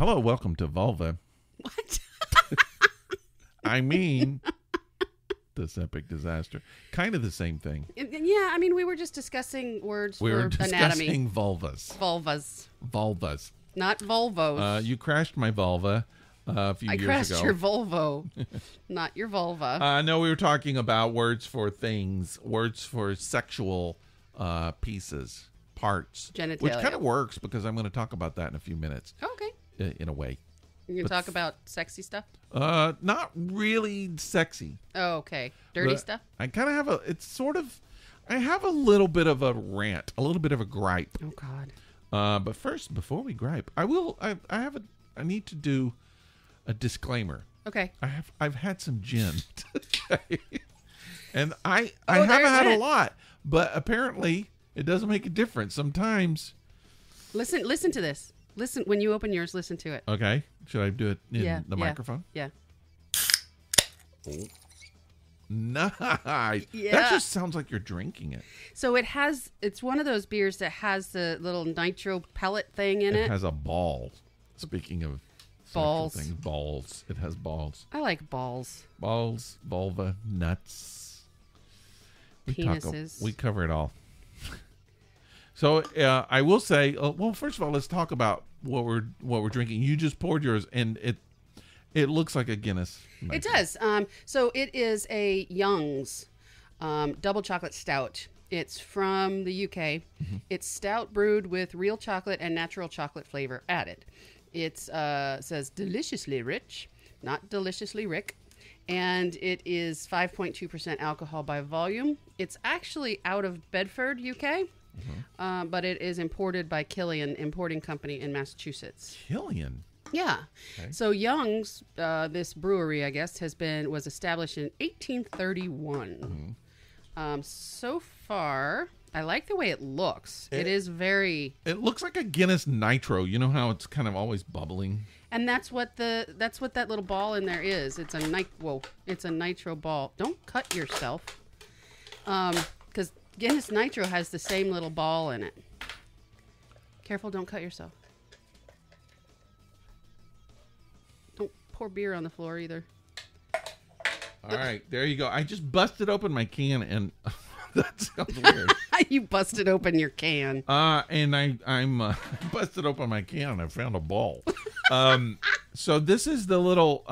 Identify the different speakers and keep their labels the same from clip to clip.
Speaker 1: Hello, welcome to Vulva.
Speaker 2: What?
Speaker 1: I mean, this epic disaster. Kind of the same thing.
Speaker 2: Yeah, I mean, we were just discussing words
Speaker 1: We were
Speaker 2: for anatomy.
Speaker 1: discussing vulvas.
Speaker 2: Vulvas.
Speaker 1: Vulvas.
Speaker 2: Not Volvos.
Speaker 1: You crashed my vulva a few years ago.
Speaker 2: I crashed your Volvo, not your vulva.
Speaker 1: No, we were talking about words for things, words for sexual pieces, parts.
Speaker 2: Genitalia.
Speaker 1: Which kind of works because I'm going to talk about that in a few minutes.
Speaker 2: Okay.
Speaker 1: In a way.
Speaker 2: You can talk about sexy stuff?
Speaker 1: Not really sexy.
Speaker 2: Oh, okay. Dirty
Speaker 1: But
Speaker 2: stuff?
Speaker 1: I kind of have I have a little bit of a rant, a little bit of a gripe.
Speaker 2: Oh, God.
Speaker 1: But first, before we gripe, I need to do a disclaimer.
Speaker 2: Okay.
Speaker 1: I've had some gin today. And I
Speaker 2: Oh,
Speaker 1: haven't had a lot, but apparently it doesn't make a difference. Sometimes.
Speaker 2: Listen to this. Listen, when you open yours, listen to it.
Speaker 1: Okay. Should I do it in the microphone?
Speaker 2: Yeah.
Speaker 1: Oh. Nice.
Speaker 2: Yeah.
Speaker 1: That just sounds like you're drinking it.
Speaker 2: So it's one of those beers that has the little nitro pellet thing in it.
Speaker 1: It has a ball. Speaking of
Speaker 2: Balls.
Speaker 1: sexual things, balls. It has balls.
Speaker 2: I like balls.
Speaker 1: Balls, vulva, nuts.
Speaker 2: Penises.
Speaker 1: We cover it all. So I will say, well, first of all, let's talk about what we're drinking. You just poured yours, and it looks like a Guinness.
Speaker 2: It does. So it is a Young's double chocolate stout. It's from the UK. Mm-hmm. It's stout brewed with real chocolate and natural chocolate flavor added. It says deliciously rich, not deliciously Rick. And it is 5.2% alcohol by volume. It's actually out of Bedford, UK. Mm-hmm. But it is imported by Killian Importing Company in Massachusetts.
Speaker 1: Killian?
Speaker 2: Yeah.
Speaker 1: Okay.
Speaker 2: So Young's, this brewery, I guess, was established in 1831. Mm-hmm. So far, I like the way it looks. It is very...
Speaker 1: It looks like a Guinness Nitro. You know how it's kind of always bubbling?
Speaker 2: And that's what that little ball in there is. It's a nitro ball. Don't cut yourself. Because Guinness Nitro has the same little ball in it. Careful, don't cut yourself. Don't pour beer on the floor either.
Speaker 1: All right, there you go. I just busted open my can, and that sounds weird.
Speaker 2: You busted open your can.
Speaker 1: And I'm busted open my can, and I found a ball. So this is the little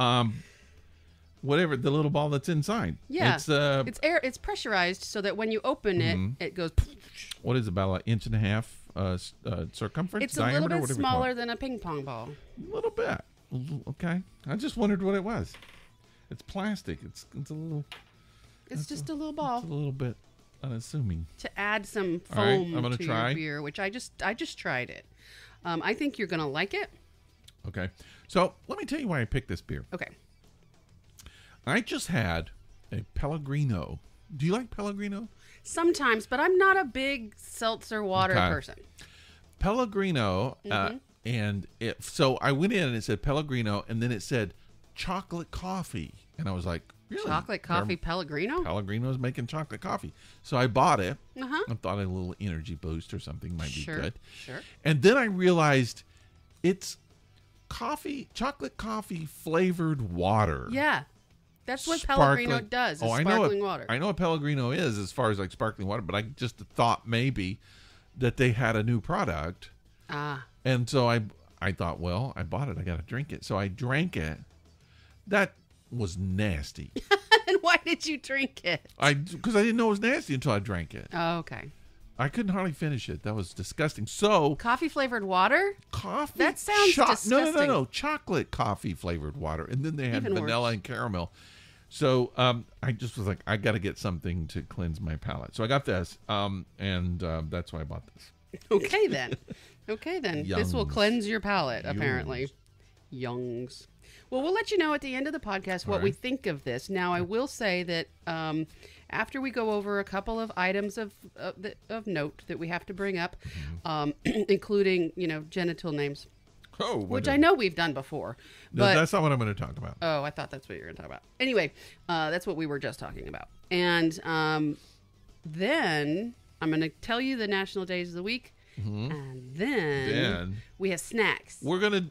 Speaker 1: whatever, the little ball that's inside.
Speaker 2: Yeah, it's air. It's pressurized so that when you open it, it goes.
Speaker 1: What is it, about an inch and a half circumference?
Speaker 2: It's diameter, a little bit smaller than a ping pong ball.
Speaker 1: A little bit. Okay, I just wondered what it was. It's plastic. It's a little.
Speaker 2: It's just a little ball.
Speaker 1: It's a little bit unassuming.
Speaker 2: To add some foam to
Speaker 1: try
Speaker 2: your beer, which I just tried it. I think you're gonna like it.
Speaker 1: Okay, so let me tell you why I picked this beer.
Speaker 2: Okay.
Speaker 1: I just had a Pellegrino. Do you like Pellegrino?
Speaker 2: Sometimes, but I'm not a big seltzer water person.
Speaker 1: Pellegrino, and so I went in and it said Pellegrino, and then it said chocolate coffee, and I was like, really?
Speaker 2: Chocolate coffee Pellegrino?
Speaker 1: Pellegrino's making chocolate coffee, so I bought it.
Speaker 2: Uh-huh.
Speaker 1: I thought a little energy boost or something might be good.
Speaker 2: Sure.
Speaker 1: And then I realized it's chocolate coffee flavored water.
Speaker 2: Yeah. That's what Pellegrino does, is sparkling water.
Speaker 1: I know what Pellegrino is as far as like sparkling water, but I just thought maybe that they had a new product.
Speaker 2: Ah.
Speaker 1: And so I thought, well, I bought it. I got to drink it. So I drank it. That was nasty.
Speaker 2: And why did you drink it?
Speaker 1: Because I didn't know it was nasty until I drank it.
Speaker 2: Oh, okay.
Speaker 1: I couldn't hardly finish it. That was disgusting. So
Speaker 2: coffee flavored water?
Speaker 1: Coffee?
Speaker 2: That sounds disgusting.
Speaker 1: No. Chocolate coffee flavored water. And then they had
Speaker 2: Even
Speaker 1: vanilla
Speaker 2: worse.
Speaker 1: and caramel. So I just was like, I got to get something to cleanse my palate. So I got this, and that's why I bought this.
Speaker 2: Okay, then.
Speaker 1: Young's.
Speaker 2: This will cleanse your palate, apparently. Young's. Well, we'll let you know at the end of the podcast what we think of this. Now, I will say that after we go over a couple of items of note that we have to bring up, including, genital names.
Speaker 1: Oh,
Speaker 2: which I know we've done before.
Speaker 1: No,
Speaker 2: but
Speaker 1: that's not what I'm going to talk about.
Speaker 2: Oh, I thought that's what you were going to talk about. Anyway, that's what we were just talking about. And then I'm going to tell you the national days of the week. and then we have snacks.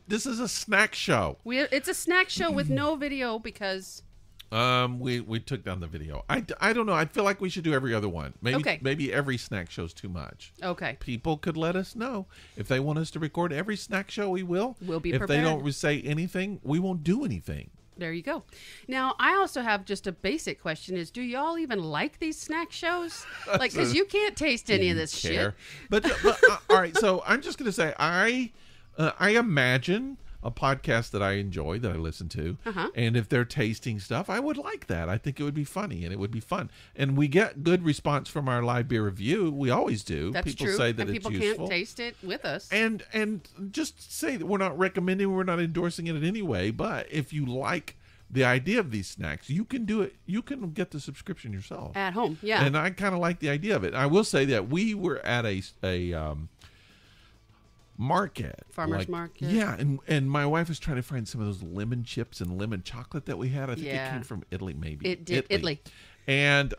Speaker 1: This is a snack show.
Speaker 2: It's a snack show with no video because
Speaker 1: we took down the video. I don't know. I feel like we should do every other one. Maybe every snack show's too much.
Speaker 2: Okay.
Speaker 1: People could let us know if they want us to record every snack show. We will.
Speaker 2: We'll be
Speaker 1: prepared. If they don't say anything, we won't do anything.
Speaker 2: There you go. Now, I also have just a basic question: is do y'all even like these snack shows? Like, because you can't taste any of this shit.
Speaker 1: But all right. So I'm just gonna say I imagine a podcast that I enjoy, that I listen to, and if they're tasting stuff, I would like that. I think it would be funny and it would be fun. And we get good response from our live beer review. We always do.
Speaker 2: That's
Speaker 1: people
Speaker 2: true.
Speaker 1: say that
Speaker 2: and
Speaker 1: it's
Speaker 2: people
Speaker 1: useful.
Speaker 2: Can't taste it with us.
Speaker 1: And just say that we're not recommending, we're not endorsing it in any way. But if you like the idea of these snacks, you can do it. You can get the subscription yourself
Speaker 2: at home. Yeah.
Speaker 1: And I kind of like the idea of it. I will say that we were at a farmers market. Yeah, and my wife was trying to find some of those lemon chips and lemon chocolate that we had. I think it came from Italy, maybe.
Speaker 2: It did. Italy.
Speaker 1: And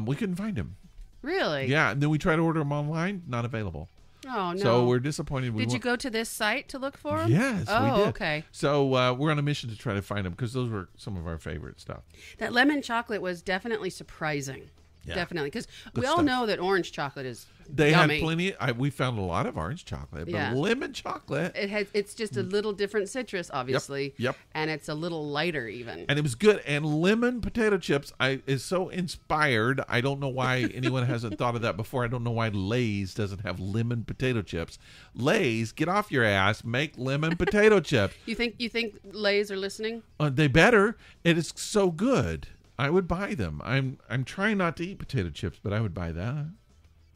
Speaker 1: we couldn't find them.
Speaker 2: Really?
Speaker 1: Yeah, and then we tried to order them online, not available.
Speaker 2: Oh, no.
Speaker 1: So we're disappointed.
Speaker 2: Did you go to this site to look for them?
Speaker 1: Yes, we did.
Speaker 2: Okay.
Speaker 1: So we're on a mission to try to find them because those were some of our favorite stuff.
Speaker 2: That lemon chocolate was definitely surprising. Yeah. Definitely, because we all know that orange chocolate is yummy.
Speaker 1: Had plenty. We found a lot of orange chocolate, but lemon chocolate.
Speaker 2: It's just a little different citrus, obviously.
Speaker 1: Yep.
Speaker 2: And it's a little lighter, even.
Speaker 1: And it was good. And lemon potato chips is so inspired. I don't know why anyone hasn't thought of that before. I don't know why Lay's doesn't have lemon potato chips. Lay's, get off your ass. Make lemon potato chips.
Speaker 2: You think Lay's are listening?
Speaker 1: They better. It is so good. I would buy them. I'm trying not to eat potato chips, but I would buy that.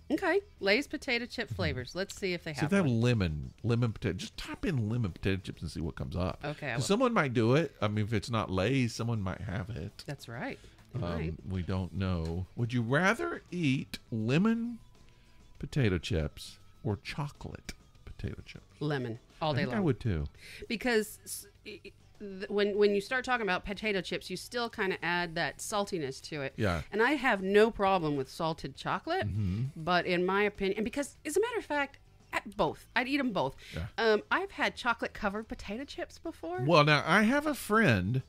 Speaker 2: Okay, Lay's potato chip flavors. Let's see if they have.
Speaker 1: See if they have lemon potato. Just type in lemon potato chips and see what comes up.
Speaker 2: Okay,
Speaker 1: someone might do it. I mean, if it's not Lay's, someone might have it.
Speaker 2: That's right.
Speaker 1: We don't know. Would you rather eat lemon potato chips or chocolate potato chips?
Speaker 2: Lemon all day long.
Speaker 1: I would too.
Speaker 2: Because when you start talking about potato chips, you still kind of add that saltiness to it.
Speaker 1: Yeah.
Speaker 2: And I have no problem with salted chocolate, but in my opinion, and because as a matter of fact, both, I'd eat them both. Yeah. I've had chocolate covered potato chips before.
Speaker 1: Well, now I have a friend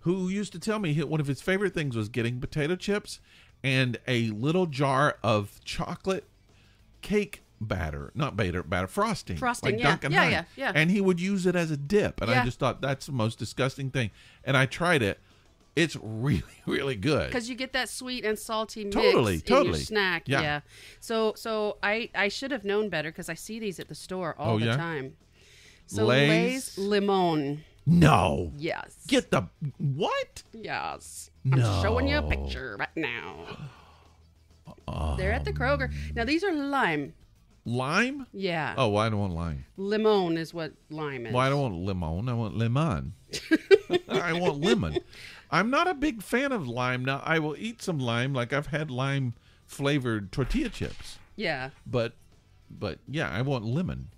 Speaker 1: who used to tell me one of his favorite things was getting potato chips and a little jar of chocolate cake frosting.
Speaker 2: Frosting,
Speaker 1: like Dunkin' Hines.
Speaker 2: Yeah.
Speaker 1: And he would use it as a dip. And I just thought that's the most disgusting thing. And I tried it. It's really, really good.
Speaker 2: Because you get that sweet and salty mix
Speaker 1: totally.
Speaker 2: in your snack. Yeah. So I should have known better because I see these at the store all the time. So Lay's Limon.
Speaker 1: No.
Speaker 2: Yes.
Speaker 1: Get the what?
Speaker 2: Yes.
Speaker 1: No.
Speaker 2: I'm showing you a picture right now. They're at the Kroger. Now these are lime.
Speaker 1: Lime?
Speaker 2: Yeah.
Speaker 1: Oh, well, I don't want lime.
Speaker 2: Limon is what lime is.
Speaker 1: Well, I don't want limon. I want lemon. I want lemon. I'm not a big fan of lime. Now, I will eat some lime. Like, I've had lime-flavored tortilla chips.
Speaker 2: Yeah.
Speaker 1: But yeah, I want lemon.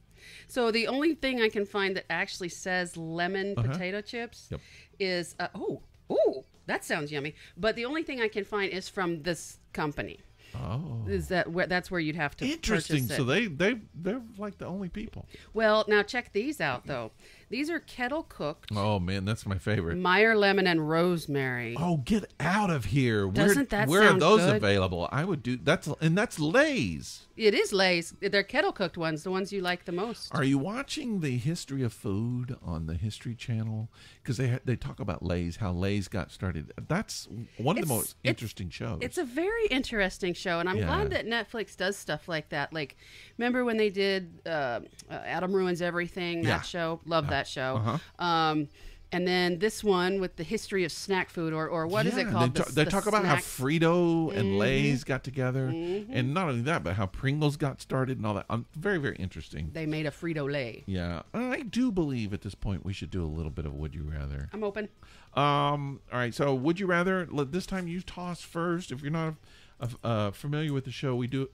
Speaker 2: So the only thing I can find that actually says lemon potato chips is... oh, that sounds yummy. But the only thing I can find is from this company.
Speaker 1: Oh,
Speaker 2: that's where you'd have to
Speaker 1: interesting.
Speaker 2: Purchase it.
Speaker 1: So they're like the only people.
Speaker 2: Well, now check these out though. These are kettle cooked.
Speaker 1: Oh man, that's my favorite.
Speaker 2: Meyer lemon and rosemary.
Speaker 1: Oh, get out of here!
Speaker 2: Doesn't that
Speaker 1: where
Speaker 2: sound
Speaker 1: are those
Speaker 2: good?
Speaker 1: available? I would do that's Lay's.
Speaker 2: It is Lay's. They're kettle cooked ones, the ones you like the most.
Speaker 1: Are you watching the History of Food on the History Channel? Because they talk about Lay's, how Lay's got started. That's one of the most interesting shows.
Speaker 2: It's a very interesting show, and I'm glad that Netflix does stuff like that. Like, remember when they did Adam Ruins Everything? That show, love that show. And then this one with the history of snack food, or what is it called?
Speaker 1: They talk about how Frito and Lay's got together, and not only that, but how Pringles got started and all that. Very, very interesting.
Speaker 2: They made a Frito-Lay.
Speaker 1: Yeah, I do believe at this point we should do a little bit of Would You Rather.
Speaker 2: I'm open.
Speaker 1: All right, so Would You Rather? This time you toss first. If you're not familiar with the show, we do.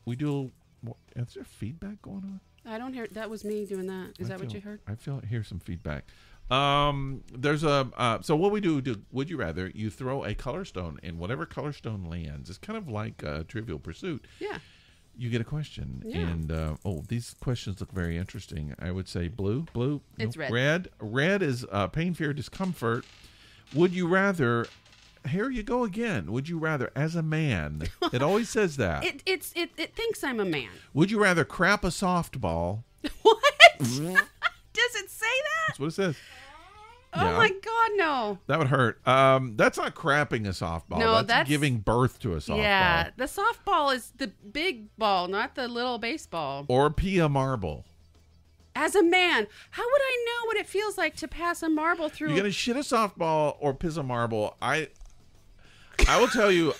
Speaker 1: Is there feedback going on?
Speaker 2: I don't hear. That was me doing that. Is that what you heard?
Speaker 1: I hear some feedback. There's so what we do, Would You Rather, you throw a color stone and whatever color stone lands, it's kind of like Trivial Pursuit.
Speaker 2: Yeah.
Speaker 1: you get a question.
Speaker 2: Yeah.
Speaker 1: And these questions look very interesting. I would say blue.
Speaker 2: It's
Speaker 1: Nope.
Speaker 2: red.
Speaker 1: Red is pain, fear, discomfort. Would you rather? Here you go again. Would you rather, as a man? It always says that.
Speaker 2: It thinks I'm a man.
Speaker 1: Would you rather crap a softball?
Speaker 2: What? Does it say that?
Speaker 1: That's what it says.
Speaker 2: Oh my God, no.
Speaker 1: That would hurt. That's not crapping a softball.
Speaker 2: No,
Speaker 1: that's giving birth to a softball.
Speaker 2: Yeah, the softball is the big ball, not the little baseball.
Speaker 1: Or pee a marble.
Speaker 2: As a man, how would I know what it feels like to pass a marble through?
Speaker 1: You're gonna shit a softball or piss a marble. I will tell you,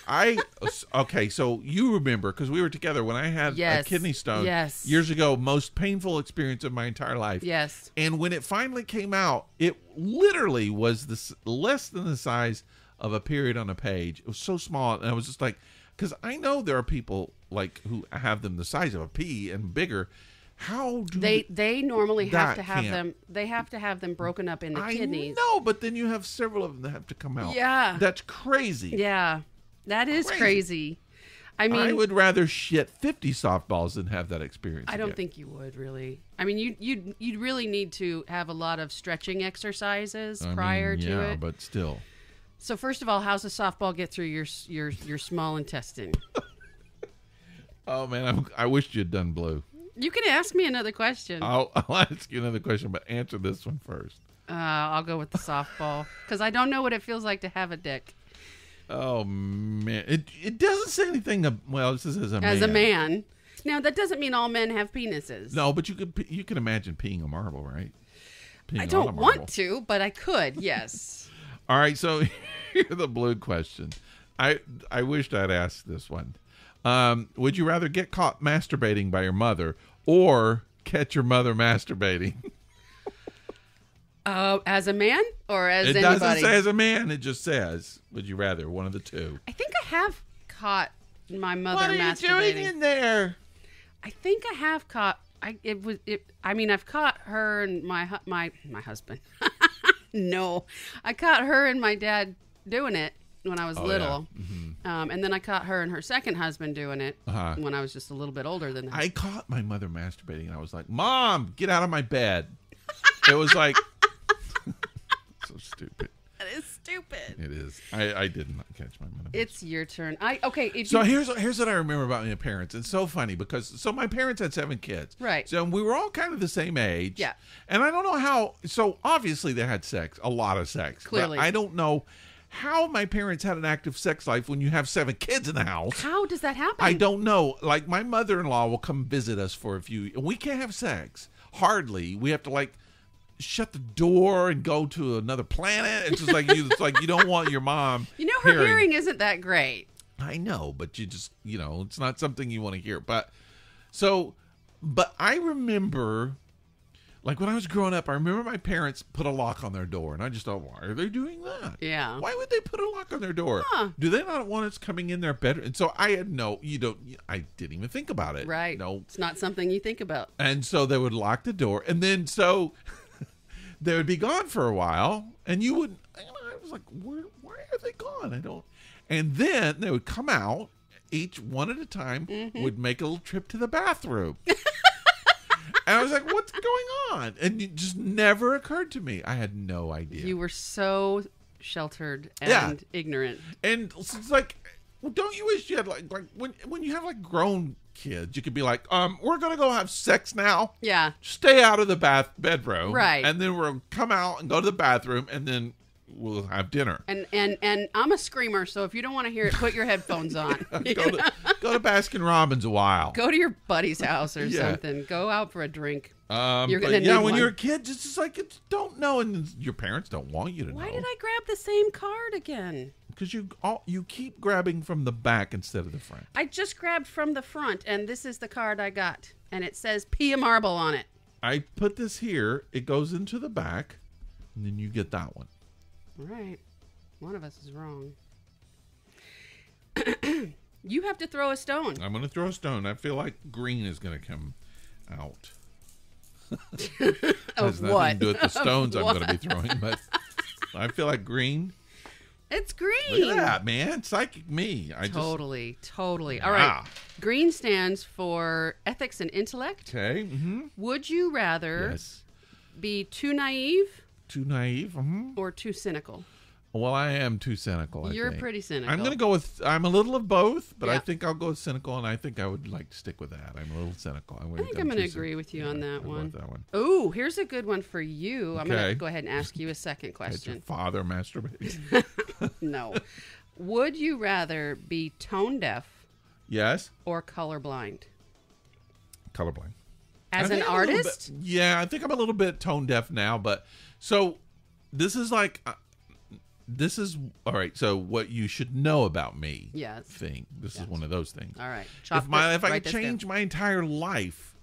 Speaker 1: okay, so you remember, because we were together when I had a kidney stone years ago, most painful experience of my entire life.
Speaker 2: Yes.
Speaker 1: And when it finally came out, it literally was less than the size of a period on a page. It was so small, and I was just like, because I know there are people like who have them the size of a pea and bigger. How do
Speaker 2: they normally have to have
Speaker 1: can't.
Speaker 2: them? They have to have them broken up into kidneys.
Speaker 1: No, but then you have several of them that have to come out.
Speaker 2: Yeah,
Speaker 1: that's crazy.
Speaker 2: Yeah, that is crazy. I mean,
Speaker 1: I would rather shit 50 softballs than have that experience.
Speaker 2: I don't think you would really. I mean, you'd really need to have a lot of stretching exercises prior to it.
Speaker 1: Yeah, but still.
Speaker 2: So first of all, how's a softball get through your small intestine?
Speaker 1: Oh man, I wish you'd done blue.
Speaker 2: You can ask me another question.
Speaker 1: I'll ask you another question, but answer this one first.
Speaker 2: I'll go with the softball because I don't know what it feels like to have a dick.
Speaker 1: Oh man, it doesn't say anything. Well, this is as a man.
Speaker 2: As a man. Now that doesn't mean all men have penises.
Speaker 1: No, but you can imagine peeing a marble, right?
Speaker 2: I don't want to, but I could. Yes.
Speaker 1: All right, so here's the blue question. I wished I'd asked this one. Would you rather get caught masturbating by your mother or catch your mother masturbating?
Speaker 2: As a man or as anybody?
Speaker 1: It doesn't say as a man. It just says, would you rather? One of the two.
Speaker 2: I think I have caught my mother masturbating.
Speaker 1: What are you doing in there?
Speaker 2: I think I have caught. I've caught her and my husband. No, I caught her and my dad doing it when I was little. Yeah. Mm-hmm. And then I caught her and her second husband doing it when I was just a little bit older than that.
Speaker 1: I caught my mother masturbating, and I was like, Mom, get out of my bed. It was like, so stupid.
Speaker 2: That is stupid.
Speaker 1: It is. I did not catch my mother.
Speaker 2: It's your turn.
Speaker 1: Here's what I remember about my parents. It's so funny because my parents had 7 kids.
Speaker 2: Right.
Speaker 1: So we were all kind of the same age.
Speaker 2: Yeah.
Speaker 1: And I don't know how. So obviously they had sex, a lot of sex.
Speaker 2: Clearly.
Speaker 1: But I don't know how my parents had an active sex life when you have 7 kids in the house.
Speaker 2: How does that happen?
Speaker 1: I don't know. Like my mother-in-law will come visit us for a few. We can't have sex. Hardly. We have to shut the door and go to another planet. It's just like you don't want your mom.
Speaker 2: You know, her hearing isn't that great.
Speaker 1: I know, but you just, it's not something you want to hear. But I remember, like when I was growing up, I remember my parents put a lock on their door, and I just thought, why are they doing that?
Speaker 2: Yeah.
Speaker 1: Why would they put a lock on their door?
Speaker 2: Huh.
Speaker 1: Do they not want us coming in their bedroom? And so I didn't even think about it.
Speaker 2: Right.
Speaker 1: No.
Speaker 2: It's not something you think about. And
Speaker 1: so they would lock the door, and then so they would be gone for a while, and you would, I was like, why are they gone? And then they would come out, each one at a time, would make a little trip to the bathroom. And I was like, what's going on? And it just never occurred to me. I had no idea.
Speaker 2: You were so sheltered and ignorant.
Speaker 1: And it's like, well, don't you wish you had like when you have like grown kids, you could be like, we're going to go have sex now.
Speaker 2: Yeah.
Speaker 1: Stay out of the bedroom.
Speaker 2: Right.
Speaker 1: And then we'll come out and go to the bathroom, and then we'll have dinner.
Speaker 2: And I'm a screamer, so if you don't want to hear it, put your headphones on.
Speaker 1: go to Baskin Robbins a while.
Speaker 2: Go to your buddy's house or something. Go out for a drink.
Speaker 1: You're gonna need when you're a kid, it's just like don't know, and your parents don't want you to know.
Speaker 2: Why did I grab the same card again?
Speaker 1: Because you keep grabbing from the back instead of the front.
Speaker 2: I just grabbed from the front, and this is the card I got, and it says Pia Marble on it.
Speaker 1: I put this here. It goes into the back, and then you get that one.
Speaker 2: All right. One of us is wrong. You have to throw a stone.
Speaker 1: I'm going to throw a stone. I feel like green is going to come out.
Speaker 2: Of
Speaker 1: has nothing
Speaker 2: what?
Speaker 1: to do with the stones I'm going to be throwing, but I feel like green.
Speaker 2: It's green.
Speaker 1: Look at that, man. Psychic me.
Speaker 2: Totally. All right. Green stands for ethics and intellect.
Speaker 1: Okay. Mm-hmm.
Speaker 2: Would you rather be too naive?
Speaker 1: Too naive? Mm-hmm.
Speaker 2: Or too cynical?
Speaker 1: Well, I am too cynical.
Speaker 2: You're pretty cynical.
Speaker 1: I'm going to go with, I'm a little of both, but I think I'll go with cynical, and I think I would like to stick with that. I'm a little cynical.
Speaker 2: I think I'm going to agree with you on that one.
Speaker 1: That one.
Speaker 2: Oh, here's a good one for you. I'm going to go ahead and ask you a second question.
Speaker 1: Did your father masturbate?
Speaker 2: No. Would you rather be tone deaf?
Speaker 1: Yes.
Speaker 2: Or colorblind?
Speaker 1: Colorblind.
Speaker 2: As an artist?
Speaker 1: Yeah, I think I'm a little bit tone deaf now, but so this is like... This is all right. So, what you should know about me?
Speaker 2: Yes.
Speaker 1: Thing. This is one of those things.
Speaker 2: All right.
Speaker 1: If I could change my entire life,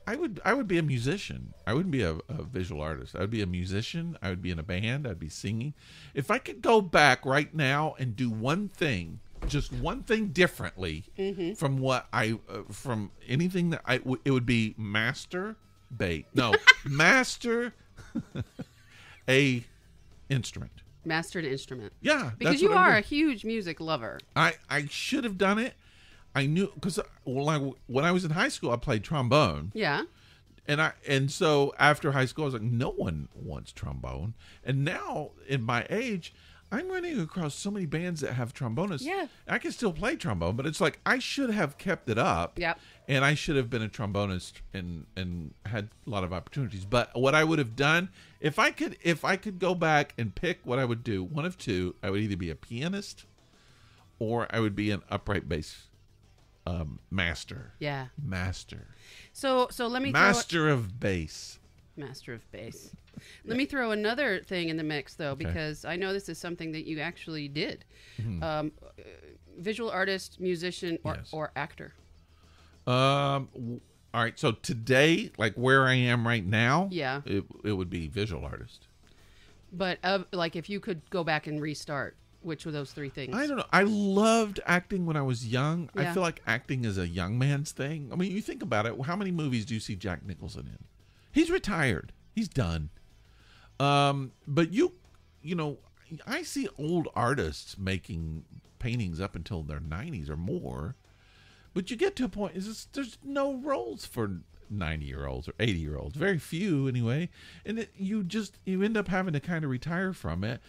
Speaker 1: I would be a musician. I wouldn't be a visual artist. I would be a musician. I would be in a band. I'd be singing. If I could go back right now and do one thing, just one thing differently from what from anything that it would be master a instrument.
Speaker 2: Mastered instrument.
Speaker 1: Yeah.
Speaker 2: Because you are a huge music lover.
Speaker 1: I should have done it. I knew, because when I was in high school, I played trombone.
Speaker 2: Yeah.
Speaker 1: And so after high school, I was like, no one wants trombone. And now, in my age, I'm running across so many bands that have trombonists.
Speaker 2: Yeah.
Speaker 1: I can still play trombone, but it's like I should have kept it up.
Speaker 2: Yep.
Speaker 1: And I should have been a trombonist and had a lot of opportunities. But what I would have done, if I could go back and pick what I would do, one of two, I would either be a pianist or I would be an upright bass master.
Speaker 2: Yeah.
Speaker 1: Master.
Speaker 2: So let me
Speaker 1: Master of bass.
Speaker 2: Master of bass. Let me throw another thing in the mix, though, because I know this is something that you actually did. Visual artist, musician, or actor.
Speaker 1: All right. So today, like where I am right now, it would be visual artist.
Speaker 2: But like if you could go back and restart, which were those three things?
Speaker 1: I don't know. I loved acting when I was young. I feel like acting is a young man's thing. I mean, you think about it. How many movies do you see Jack Nicholson in? He's retired. He's done. But you know, I see old artists making paintings up until their 90s or more. But you get to a point, there's no roles for 90-year-olds or 80-year-olds. Very few, anyway. And you end up having to kind of retire from it.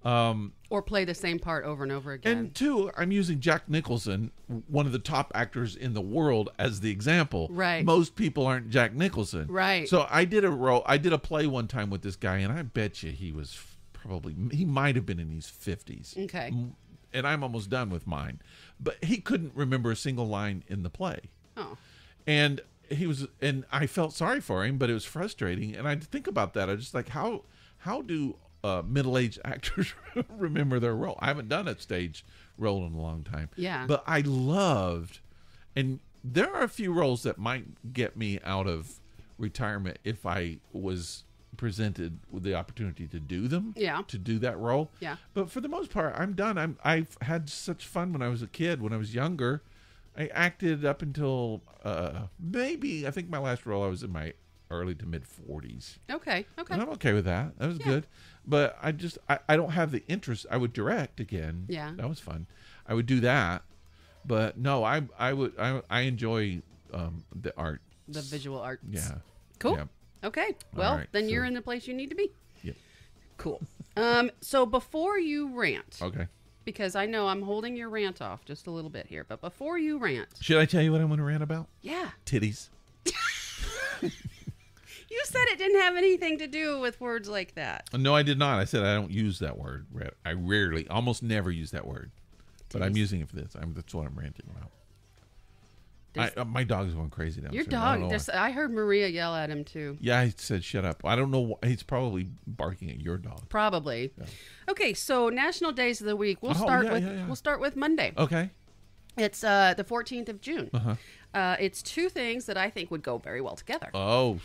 Speaker 2: Or play the same part over and over again.
Speaker 1: And two, I'm using Jack Nicholson, one of the top actors in the world, as the example.
Speaker 2: Right.
Speaker 1: Most people aren't Jack Nicholson.
Speaker 2: Right.
Speaker 1: So I did a play one time with this guy, and I bet you he might have been in his 50s.
Speaker 2: Okay.
Speaker 1: And I'm almost done with mine. But he couldn't remember a single line in the play.
Speaker 2: Oh.
Speaker 1: And and I felt sorry for him, but it was frustrating. And I think about that. I just like, how do middle-aged actors remember their role? I haven't done a stage role in a long time.
Speaker 2: Yeah.
Speaker 1: But I loved, and there are a few roles that might get me out of retirement if I was presented with the opportunity to do them.
Speaker 2: Yeah.
Speaker 1: To do that role.
Speaker 2: Yeah.
Speaker 1: But for the most part, I'm done. I've had such fun when I was a kid. When I was younger, I acted up until maybe, I think my last role, I was in my early to mid 40s.
Speaker 2: Okay.
Speaker 1: And I'm okay with that. That was good. But I don't have the interest. I would direct again.
Speaker 2: Yeah.
Speaker 1: That was fun. I would do that. But no, I enjoy the art.
Speaker 2: The visual arts.
Speaker 1: Yeah.
Speaker 2: Cool.
Speaker 1: Yeah.
Speaker 2: Okay. Well, then you're in the place you need to be.
Speaker 1: Yeah.
Speaker 2: Cool. So before you rant.
Speaker 1: Okay.
Speaker 2: Because I know I'm holding your rant off just a little bit here, but before you rant.
Speaker 1: Should I tell you what I'm going to rant about?
Speaker 2: Yeah.
Speaker 1: Titties.
Speaker 2: You said it didn't have anything to do with words like that.
Speaker 1: No, I did not. I said I don't use that word. I rarely, almost never use that word. But I'm using it for this. That's what I'm ranting about. My dog's going crazy downstairs.
Speaker 2: Your dog. I heard Maria yell at him too.
Speaker 1: Yeah, he said shut up. I don't know. He's probably barking at your dog.
Speaker 2: Probably. Yeah. Okay, so National Days of the Week. We'll start with Monday.
Speaker 1: Okay.
Speaker 2: It's the 14th of June. It's two things that I think would go very well together.
Speaker 1: Oh.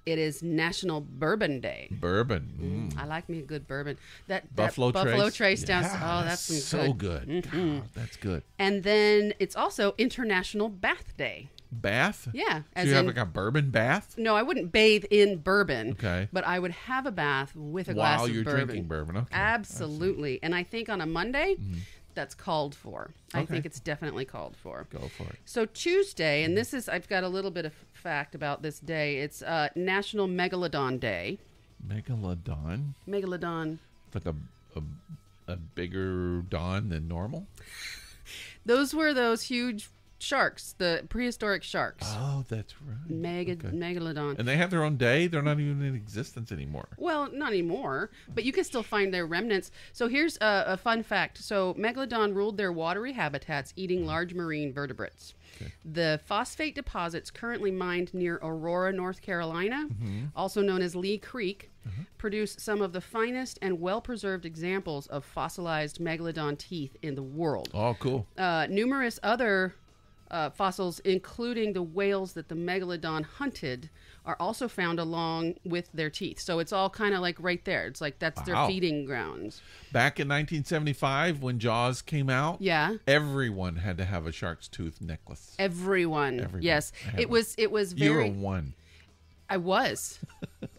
Speaker 2: It is National Bourbon Day.
Speaker 1: Bourbon.
Speaker 2: I like me a good bourbon. That
Speaker 1: Buffalo
Speaker 2: Trace down. Oh, that's
Speaker 1: so good. God, that's good.
Speaker 2: And then it's also International Bath Day.
Speaker 1: Bath?
Speaker 2: Yeah.
Speaker 1: So you have like a bourbon bath?
Speaker 2: No, I wouldn't bathe in bourbon.
Speaker 1: Okay.
Speaker 2: But I would have a bath with a glass of bourbon.
Speaker 1: While you're drinking bourbon. Okay.
Speaker 2: Absolutely. And I think on a Monday, that's called for. I
Speaker 1: Okay.
Speaker 2: think it's definitely called for.
Speaker 1: Go for it.
Speaker 2: So Tuesday, and this is, I've got a little bit of fact about this day. It's National Megalodon Day.
Speaker 1: Megalodon?
Speaker 2: Megalodon.
Speaker 1: It's like a bigger don than normal?
Speaker 2: Those were those huge sharks, the prehistoric sharks.
Speaker 1: Oh, that's right.
Speaker 2: Megalodon.
Speaker 1: And they have their own day? They're not even in existence anymore.
Speaker 2: Well, not anymore, but you can still find their remnants. So here's a fun fact. So Megalodon ruled their watery habitats, eating large marine vertebrates.
Speaker 1: Okay.
Speaker 2: The phosphate deposits currently mined near Aurora, North Carolina, also known as Lee Creek, produce some of the finest and well-preserved examples of fossilized megalodon teeth in the world.
Speaker 1: Oh, cool.
Speaker 2: Numerous other fossils, including the whales that the megalodon hunted, are also found along with their teeth. So it's all kind of like right there. It's like that's their feeding grounds.
Speaker 1: Back in 1975, when Jaws came out,
Speaker 2: Yeah.
Speaker 1: everyone had to have a shark's tooth necklace.
Speaker 2: Everyone. Yes. It was very...
Speaker 1: You were one.
Speaker 2: I was.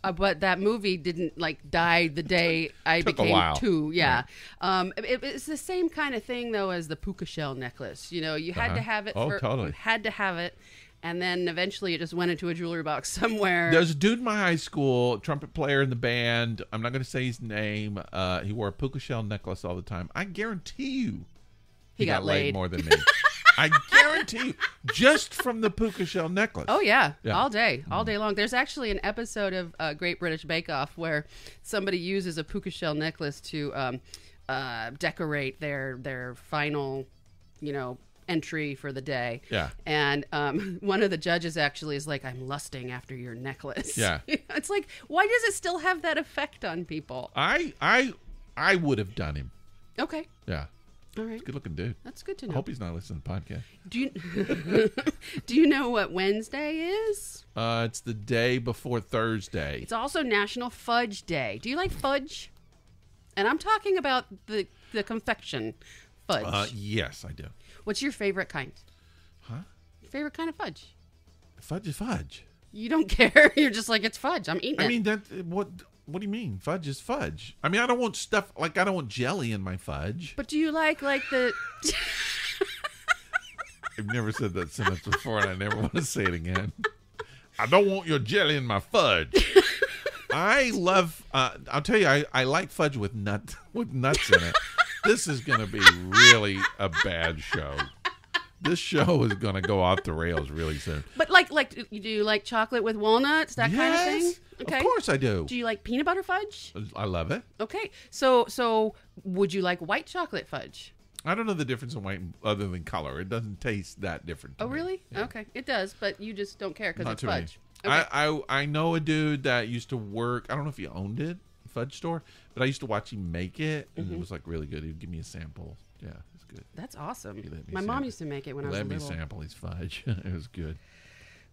Speaker 2: But that movie didn't die the day I
Speaker 1: Took a
Speaker 2: became
Speaker 1: while.
Speaker 2: 2. Yeah. It's the same kind of thing though as the puka shell necklace. You know, you had to have it
Speaker 1: totally.
Speaker 2: You had to have it, and then eventually it just went into a jewelry box somewhere.
Speaker 1: There's a dude in my high school, trumpet player in the band. I'm not going to say his name. He wore a puka shell necklace all the time. I guarantee you he got laid more than me. I guarantee you, just from the puka shell necklace.
Speaker 2: Oh, yeah. All day long. There's actually an episode of Great British Bake Off where somebody uses a puka shell necklace to decorate their final, entry for the day.
Speaker 1: Yeah.
Speaker 2: And one of the judges actually is like, I'm lusting after your necklace.
Speaker 1: Yeah.
Speaker 2: It's like, why does it still have that effect on people?
Speaker 1: I would have done him.
Speaker 2: Okay.
Speaker 1: Yeah.
Speaker 2: All right.
Speaker 1: Good looking dude.
Speaker 2: That's good to
Speaker 1: I
Speaker 2: know.
Speaker 1: hope he's not listening to the podcast.
Speaker 2: Do you know what Wednesday is?
Speaker 1: It's the day before Thursday.
Speaker 2: It's also National Fudge Day. Do you like fudge? And I'm talking about the confection fudge.
Speaker 1: Yes, I do.
Speaker 2: What's your favorite kind?
Speaker 1: Huh?
Speaker 2: Favorite kind of fudge?
Speaker 1: Fudge is fudge.
Speaker 2: You don't care. You're just like, it's fudge. I'm eating it.
Speaker 1: I mean, what do you mean? Fudge is fudge. I mean, I don't want stuff, I don't want jelly in my fudge.
Speaker 2: But do you like the...
Speaker 1: I've never said that sentence before, and I never want to say it again. I don't want your jelly in my fudge. I love, I'll tell you, I like fudge with nuts in it. This is going to be really a bad show. This show is going to go off the rails really soon.
Speaker 2: But do you like chocolate with walnuts, that kind of thing? Okay.
Speaker 1: Of course I do.
Speaker 2: Do you like peanut butter fudge?
Speaker 1: I love it.
Speaker 2: Okay. So would you like white chocolate fudge?
Speaker 1: I don't know the difference in white other than color. It doesn't taste that different to me.
Speaker 2: Really?
Speaker 1: Yeah.
Speaker 2: Okay. It does, but you just don't care because
Speaker 1: Not
Speaker 2: it's
Speaker 1: to
Speaker 2: fudge.
Speaker 1: me.
Speaker 2: Okay.
Speaker 1: I know a dude that used to work, I don't know if he owned it, fudge store, but I used to watch him make it, and it was really good. He'd give me a sample. Yeah, it's good.
Speaker 2: That's awesome.
Speaker 1: He let me
Speaker 2: My mom
Speaker 1: sample.
Speaker 2: used to make it when I was
Speaker 1: Let me
Speaker 2: little.
Speaker 1: sample his fudge. It was good.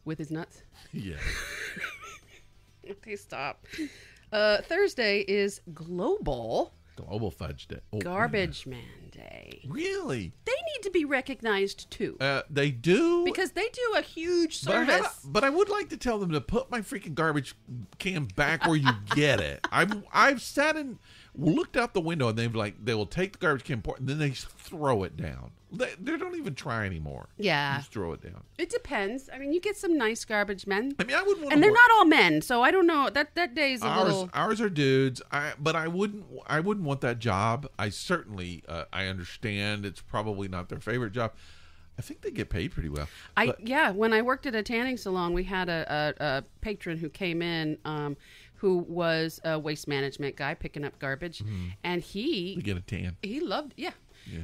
Speaker 2: With his nuts?
Speaker 1: Yeah.
Speaker 2: Okay, stop. Thursday is Global
Speaker 1: Global Fudge Day. Oh,
Speaker 2: Garbage Man Day.
Speaker 1: Really?
Speaker 2: They need to be recognized too.
Speaker 1: They do.
Speaker 2: Because they do a huge
Speaker 1: But
Speaker 2: service.
Speaker 1: but I would like to tell them to put my freaking garbage can back where you get it. I've sat and looked out the window, and they will take the garbage can, and then they throw it down. They don't even try anymore.
Speaker 2: Yeah.
Speaker 1: Just throw it down.
Speaker 2: It depends. I mean, you get some nice garbage men.
Speaker 1: I mean, I wouldn't want.
Speaker 2: And they're not all men, so I don't know. That day's a little.
Speaker 1: Ours are dudes. But I wouldn't want that job. I certainly I understand it's probably not their favorite job. I think they get paid pretty well.
Speaker 2: When I worked at a tanning salon, we had a patron who came in who was a waste management guy picking up garbage, and
Speaker 1: To get a tan.
Speaker 2: he loved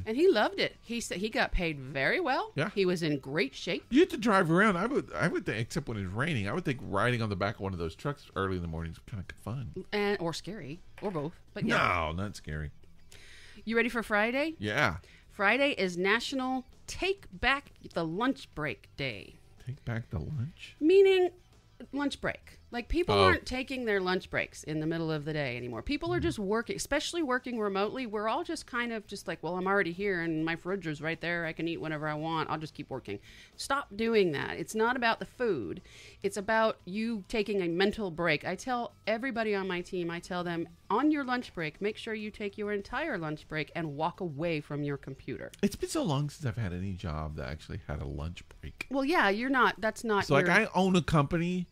Speaker 2: and he loved it. He said he got paid very well.
Speaker 1: Yeah.
Speaker 2: He was in great shape.
Speaker 1: You have to drive around. I would think, except when it's raining, I would think riding on the back of one of those trucks early in the morning is kind of fun.
Speaker 2: Or scary, or both. But yeah.
Speaker 1: No, not scary.
Speaker 2: You ready for Friday?
Speaker 1: Yeah.
Speaker 2: Friday is National Take Back the Lunch Break Day.
Speaker 1: Take back the lunch?
Speaker 2: Meaning lunch break. Like, people aren't taking their lunch breaks in the middle of the day anymore. People are just working, especially working remotely. We're all just kind of just like, well, I'm already here and my fridge is right there. I can eat whenever I want. I'll just keep working. Stop doing that. It's not about the food. It's about you taking a mental break. I tell everybody on my team, I tell them, on your lunch break, make sure you take your entire lunch break and walk away from your computer.
Speaker 1: It's been so long since I've had any job that actually had a lunch break.
Speaker 2: Well, yeah, that's not
Speaker 1: So, like, I own a company,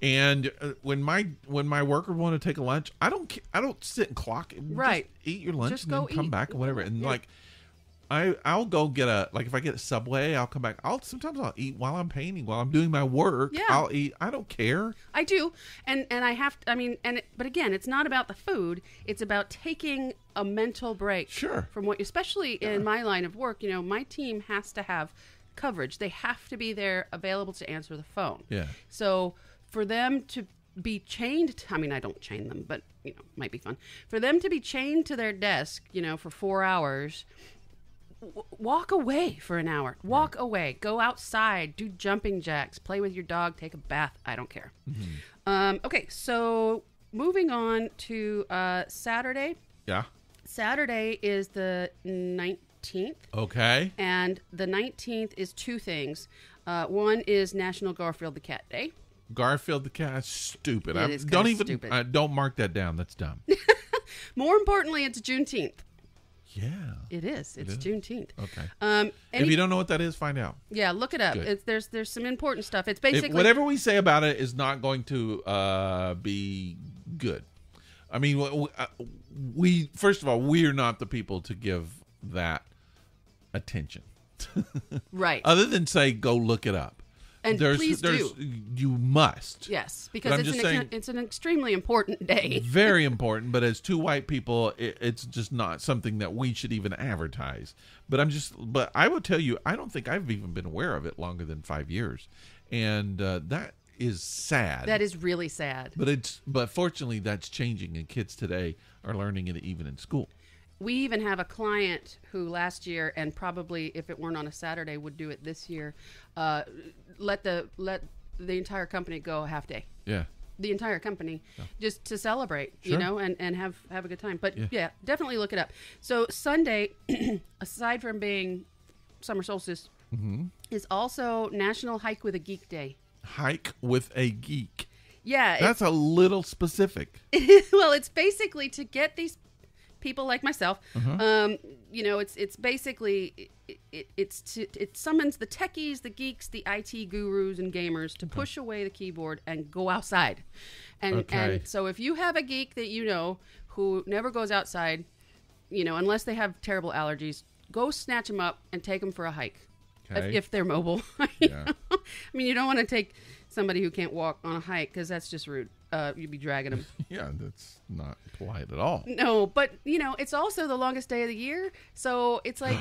Speaker 1: and when my worker want to take a lunch, I don't sit and clock.
Speaker 2: Right.
Speaker 1: Just eat your lunch
Speaker 2: Just
Speaker 1: and then come back or whatever. And like, I'll go get if I get a Subway, I'll come back. Sometimes I'll eat while I'm painting, while I'm doing my work.
Speaker 2: Yeah.
Speaker 1: I'll eat. I don't care.
Speaker 2: I do. And I have to, but again, it's not about the food. It's about taking a mental break.
Speaker 1: Sure.
Speaker 2: From what, especially in my line of work, my team has to have coverage. They have to be there available to answer the phone.
Speaker 1: Yeah.
Speaker 2: So for them to be chained, I don't chain them, but, might be fun. For them to be chained to their desk, for 4 hours, walk away for an hour. Walk away. Go outside. Do jumping jacks. Play with your dog. Take a bath. I don't care. Okay, so moving on to Saturday.
Speaker 1: Yeah.
Speaker 2: Saturday is the 19th.
Speaker 1: Okay.
Speaker 2: And the 19th is two things. One is National Garfield the Cat Day.
Speaker 1: Garfield the cat is stupid.
Speaker 2: It is kinda stupid.
Speaker 1: Don't mark that down. That's dumb.
Speaker 2: More importantly, it's Juneteenth.
Speaker 1: Yeah.
Speaker 2: It is. It's Juneteenth.
Speaker 1: Okay. If you don't know what that is, find out.
Speaker 2: Yeah, look it up. There's some important stuff. It's basically
Speaker 1: whatever we say about it is not going to be good. I mean, we first of all, we're not the people to give that attention.
Speaker 2: Right.
Speaker 1: Other than say, go look it up.
Speaker 2: And please do.
Speaker 1: You must.
Speaker 2: Yes, because it's an extremely important day.
Speaker 1: Very important, but as two white people, it's just not something that we should even advertise. But I will tell you, I don't think I've even been aware of it longer than 5 years. And that is sad.
Speaker 2: That is really sad.
Speaker 1: But fortunately, that's changing, and kids today are learning it even in school.
Speaker 2: We even have a client who last year, and probably if it weren't on a Saturday, would do it this year. Let the entire company go a half day.
Speaker 1: Yeah.
Speaker 2: The entire company, just to celebrate, and have a good time. But yeah, definitely look it up. So Sunday, aside from being summer solstice, is also National Hike with a Geek Day. Hike with a Geek. Yeah.
Speaker 1: That's a little specific.
Speaker 2: Well, it's basically to get these people like myself, it's basically it summons the techies, the geeks, the IT gurus and gamers to push away the keyboard and go outside. And so if you have a geek that who never goes outside, unless they have terrible allergies, go snatch them up and take them for a hike. Okay. If they're mobile. Yeah. I mean, you don't want to take somebody who can't walk on a hike because that's just rude. You'd be dragging them.
Speaker 1: Yeah, that's not polite at all.
Speaker 2: No, but, it's also the longest day of the year. So it's like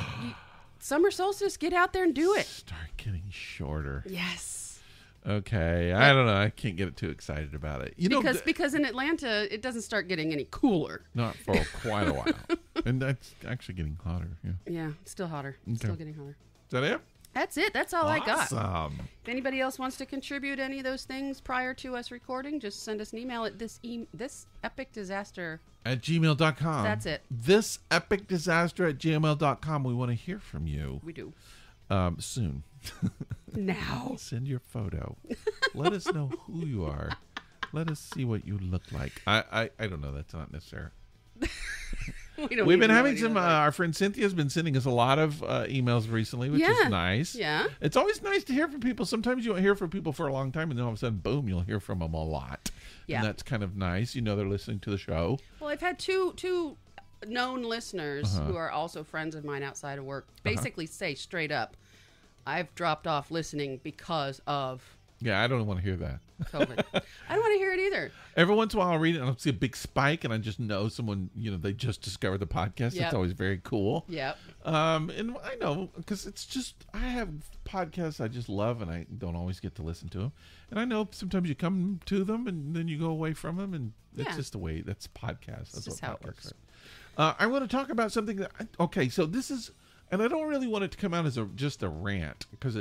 Speaker 2: summer solstice, get out there and do it.
Speaker 1: Start getting shorter.
Speaker 2: Yes.
Speaker 1: Okay. I don't know. I can't get too excited about it.
Speaker 2: Because in Atlanta, it doesn't start getting any cooler.
Speaker 1: Not for quite a while. And that's actually getting hotter. Yeah.
Speaker 2: Yeah, it's still hotter. Okay. Still getting hotter.
Speaker 1: Is that it?
Speaker 2: That's it. That's all I got.
Speaker 1: Awesome.
Speaker 2: If anybody else wants to contribute any of those things prior to us recording, just send us an email at this epic disaster
Speaker 1: at gmail.com.
Speaker 2: That's it.
Speaker 1: This epic disaster at gmail.com. We want to hear from you.
Speaker 2: We do.
Speaker 1: Soon.
Speaker 2: Now.
Speaker 1: Send your photo. Let us know who you are. Let us see what you look like. I don't know. That's not necessary. We've been having some, our friend Cynthia's been sending us a lot of emails recently, which is nice.
Speaker 2: Yeah.
Speaker 1: It's always nice to hear from people. Sometimes you won't hear from people for a long time, and then all of a sudden, boom, you'll hear from them a lot. Yeah. And that's kind of nice. They're listening to the show.
Speaker 2: Well, I've had two known listeners who are also friends of mine outside of work basically say straight up, I've dropped off listening because of...
Speaker 1: Yeah, I don't want to hear that.
Speaker 2: COVID. I don't want to hear it either.
Speaker 1: Every once in a while I'll read it and I'll see a big spike and I just know someone, they just discovered the podcast. Yep. It's always very cool.
Speaker 2: Yep.
Speaker 1: And I know because it's just, I have podcasts I just love and I don't always get to listen to them. And I know sometimes you come to them and then you go away from them and it's just the way, that's podcasts. That's
Speaker 2: just how it works.
Speaker 1: I want to talk about something that, so this is, and I don't really want it to come out as just a rant because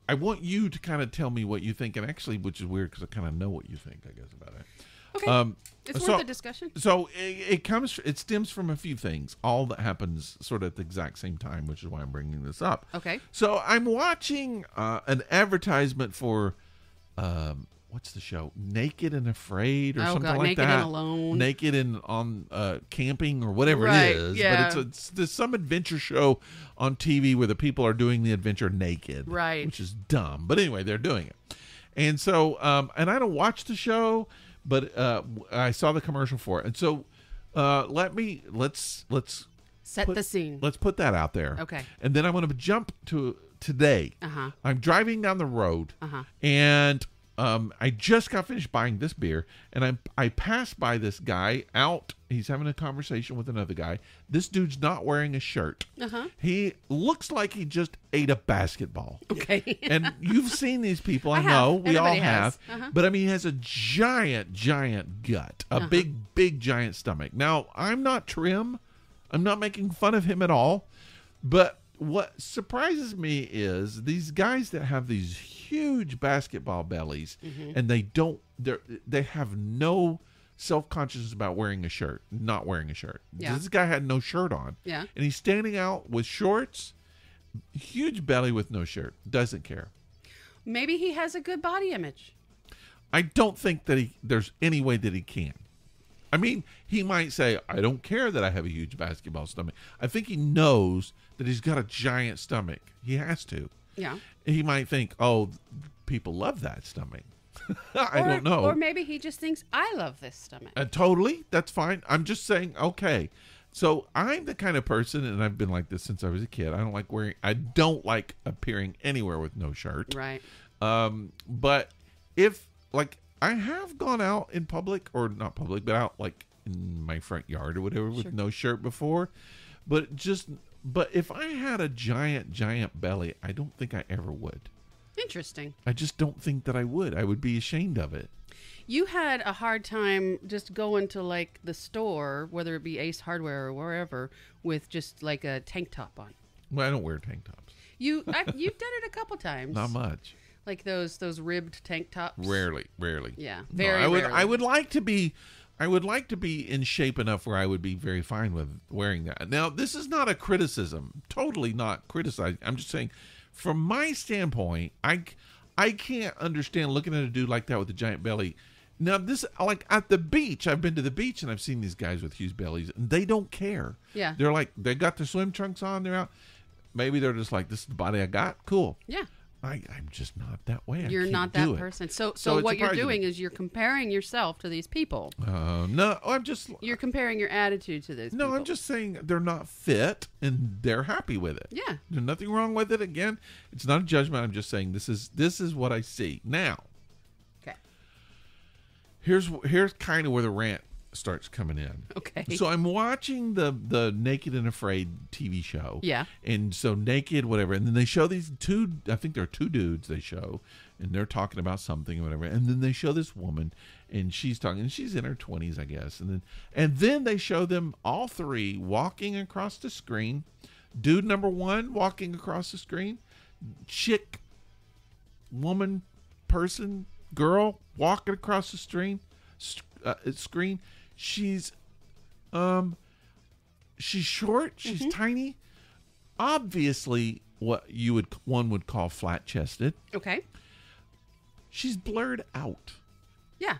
Speaker 1: I want you to kind of tell me what you think, and actually, which is weird because I kind of know what you think, I guess, about it.
Speaker 2: Okay. It's worth a discussion.
Speaker 1: So it stems from a few things, all that happens sort of at the exact same time, which is why I'm bringing this up.
Speaker 2: Okay.
Speaker 1: So I'm watching an advertisement for, what's the show? Naked and Afraid or something like
Speaker 2: Naked
Speaker 1: that.
Speaker 2: and Alone.
Speaker 1: Naked and on camping or whatever
Speaker 2: Right,
Speaker 1: it is.
Speaker 2: yeah.
Speaker 1: But there's some adventure show on TV where the people are doing the adventure naked.
Speaker 2: Right.
Speaker 1: Which is dumb. But anyway, they're doing it. And so, and I don't watch the show, but I saw the commercial for it. And so let's
Speaker 2: Set the scene.
Speaker 1: Let's put that out there.
Speaker 2: Okay.
Speaker 1: And then I'm going to jump to today.
Speaker 2: Uh-huh.
Speaker 1: I'm driving down the road, and I just got finished buying this beer, and I passed by this guy out. He's having a conversation with another guy. This dude's not wearing a shirt. He looks like he just ate a basketball.
Speaker 2: Okay.
Speaker 1: And you've seen these people. I
Speaker 2: have.
Speaker 1: know. We all
Speaker 2: Everybody
Speaker 1: have.
Speaker 2: has.
Speaker 1: But I mean, he has a giant gut, a big, giant stomach. Now, I'm not trim. I'm not making fun of him at all. But what surprises me is these guys that have these huge basketball bellies, and they have no self-consciousness about wearing a shirt, not wearing a shirt.
Speaker 2: Yeah.
Speaker 1: This guy had no shirt on.
Speaker 2: Yeah. And
Speaker 1: he's standing out with shorts, huge belly with no shirt, doesn't care.
Speaker 2: Maybe he has a good body image.
Speaker 1: I don't think that there's any way that he can. I mean, he might say, I don't care that I have a huge basketball stomach. I think he knows that he's got a giant stomach. He has to.
Speaker 2: Yeah.
Speaker 1: He might think, oh, people love that stomach. I don't know.
Speaker 2: Or maybe he just thinks, I love this stomach.
Speaker 1: Totally. That's fine. I'm just saying, okay. So I'm the kind of person, and I've been like this since I was a kid. I don't like appearing anywhere with no shirt.
Speaker 2: Right.
Speaker 1: But if, like, I have gone out in public, or not public, but out, like, in my front yard or whatever with no shirt before. But if I had a giant belly, I don't think I ever would.
Speaker 2: Interesting.
Speaker 1: I just don't think that I would. I would be ashamed of it.
Speaker 2: You had a hard time just going to like the store, whether it be Ace Hardware or wherever, with just like a tank top on.
Speaker 1: Well, I don't wear tank tops.
Speaker 2: You've done it a couple times.
Speaker 1: Not much.
Speaker 2: Like those ribbed tank tops.
Speaker 1: Rarely.
Speaker 2: Yeah,
Speaker 1: rarely.
Speaker 2: Rarely.
Speaker 1: I would like to be in shape enough where I would be very fine with wearing that. Now, this is not a criticism. Totally not criticizing. I'm just saying, from my standpoint, I can't understand looking at a dude like that with a giant belly. Now, this, like at the beach, I've been to the beach and I've seen these guys with huge bellies, and they don't care.
Speaker 2: Yeah.
Speaker 1: They're like, they got their swim trunks on, they're out. Maybe they're just like, this is the body I got. Cool.
Speaker 2: Yeah.
Speaker 1: I'm just not that way.
Speaker 2: You're not that person. So what you're doing is you're comparing yourself to these people.
Speaker 1: No, you're
Speaker 2: comparing your attitude to those people.
Speaker 1: No, I'm just saying they're not fit and they're happy with it.
Speaker 2: Yeah.
Speaker 1: There's nothing wrong with it. Again, it's not a judgment. I'm just saying this is what I see. Now,
Speaker 2: okay.
Speaker 1: Here's kind of where the rant starts coming in.
Speaker 2: Okay.
Speaker 1: So I'm watching the Naked and Afraid TV show.
Speaker 2: Yeah.
Speaker 1: And so naked, whatever. And then they show these I think there are two dudes they show, and they're talking about something or whatever. And then they show this woman, and she's talking, and she's in her 20s, I guess. And then they show them all three walking across the screen. Dude number one walking across the screen. Chick, woman, person, girl walking across the screen. She's short. She's tiny. Obviously, what one would call flat chested.
Speaker 2: Okay.
Speaker 1: She's blurred out.
Speaker 2: Yeah.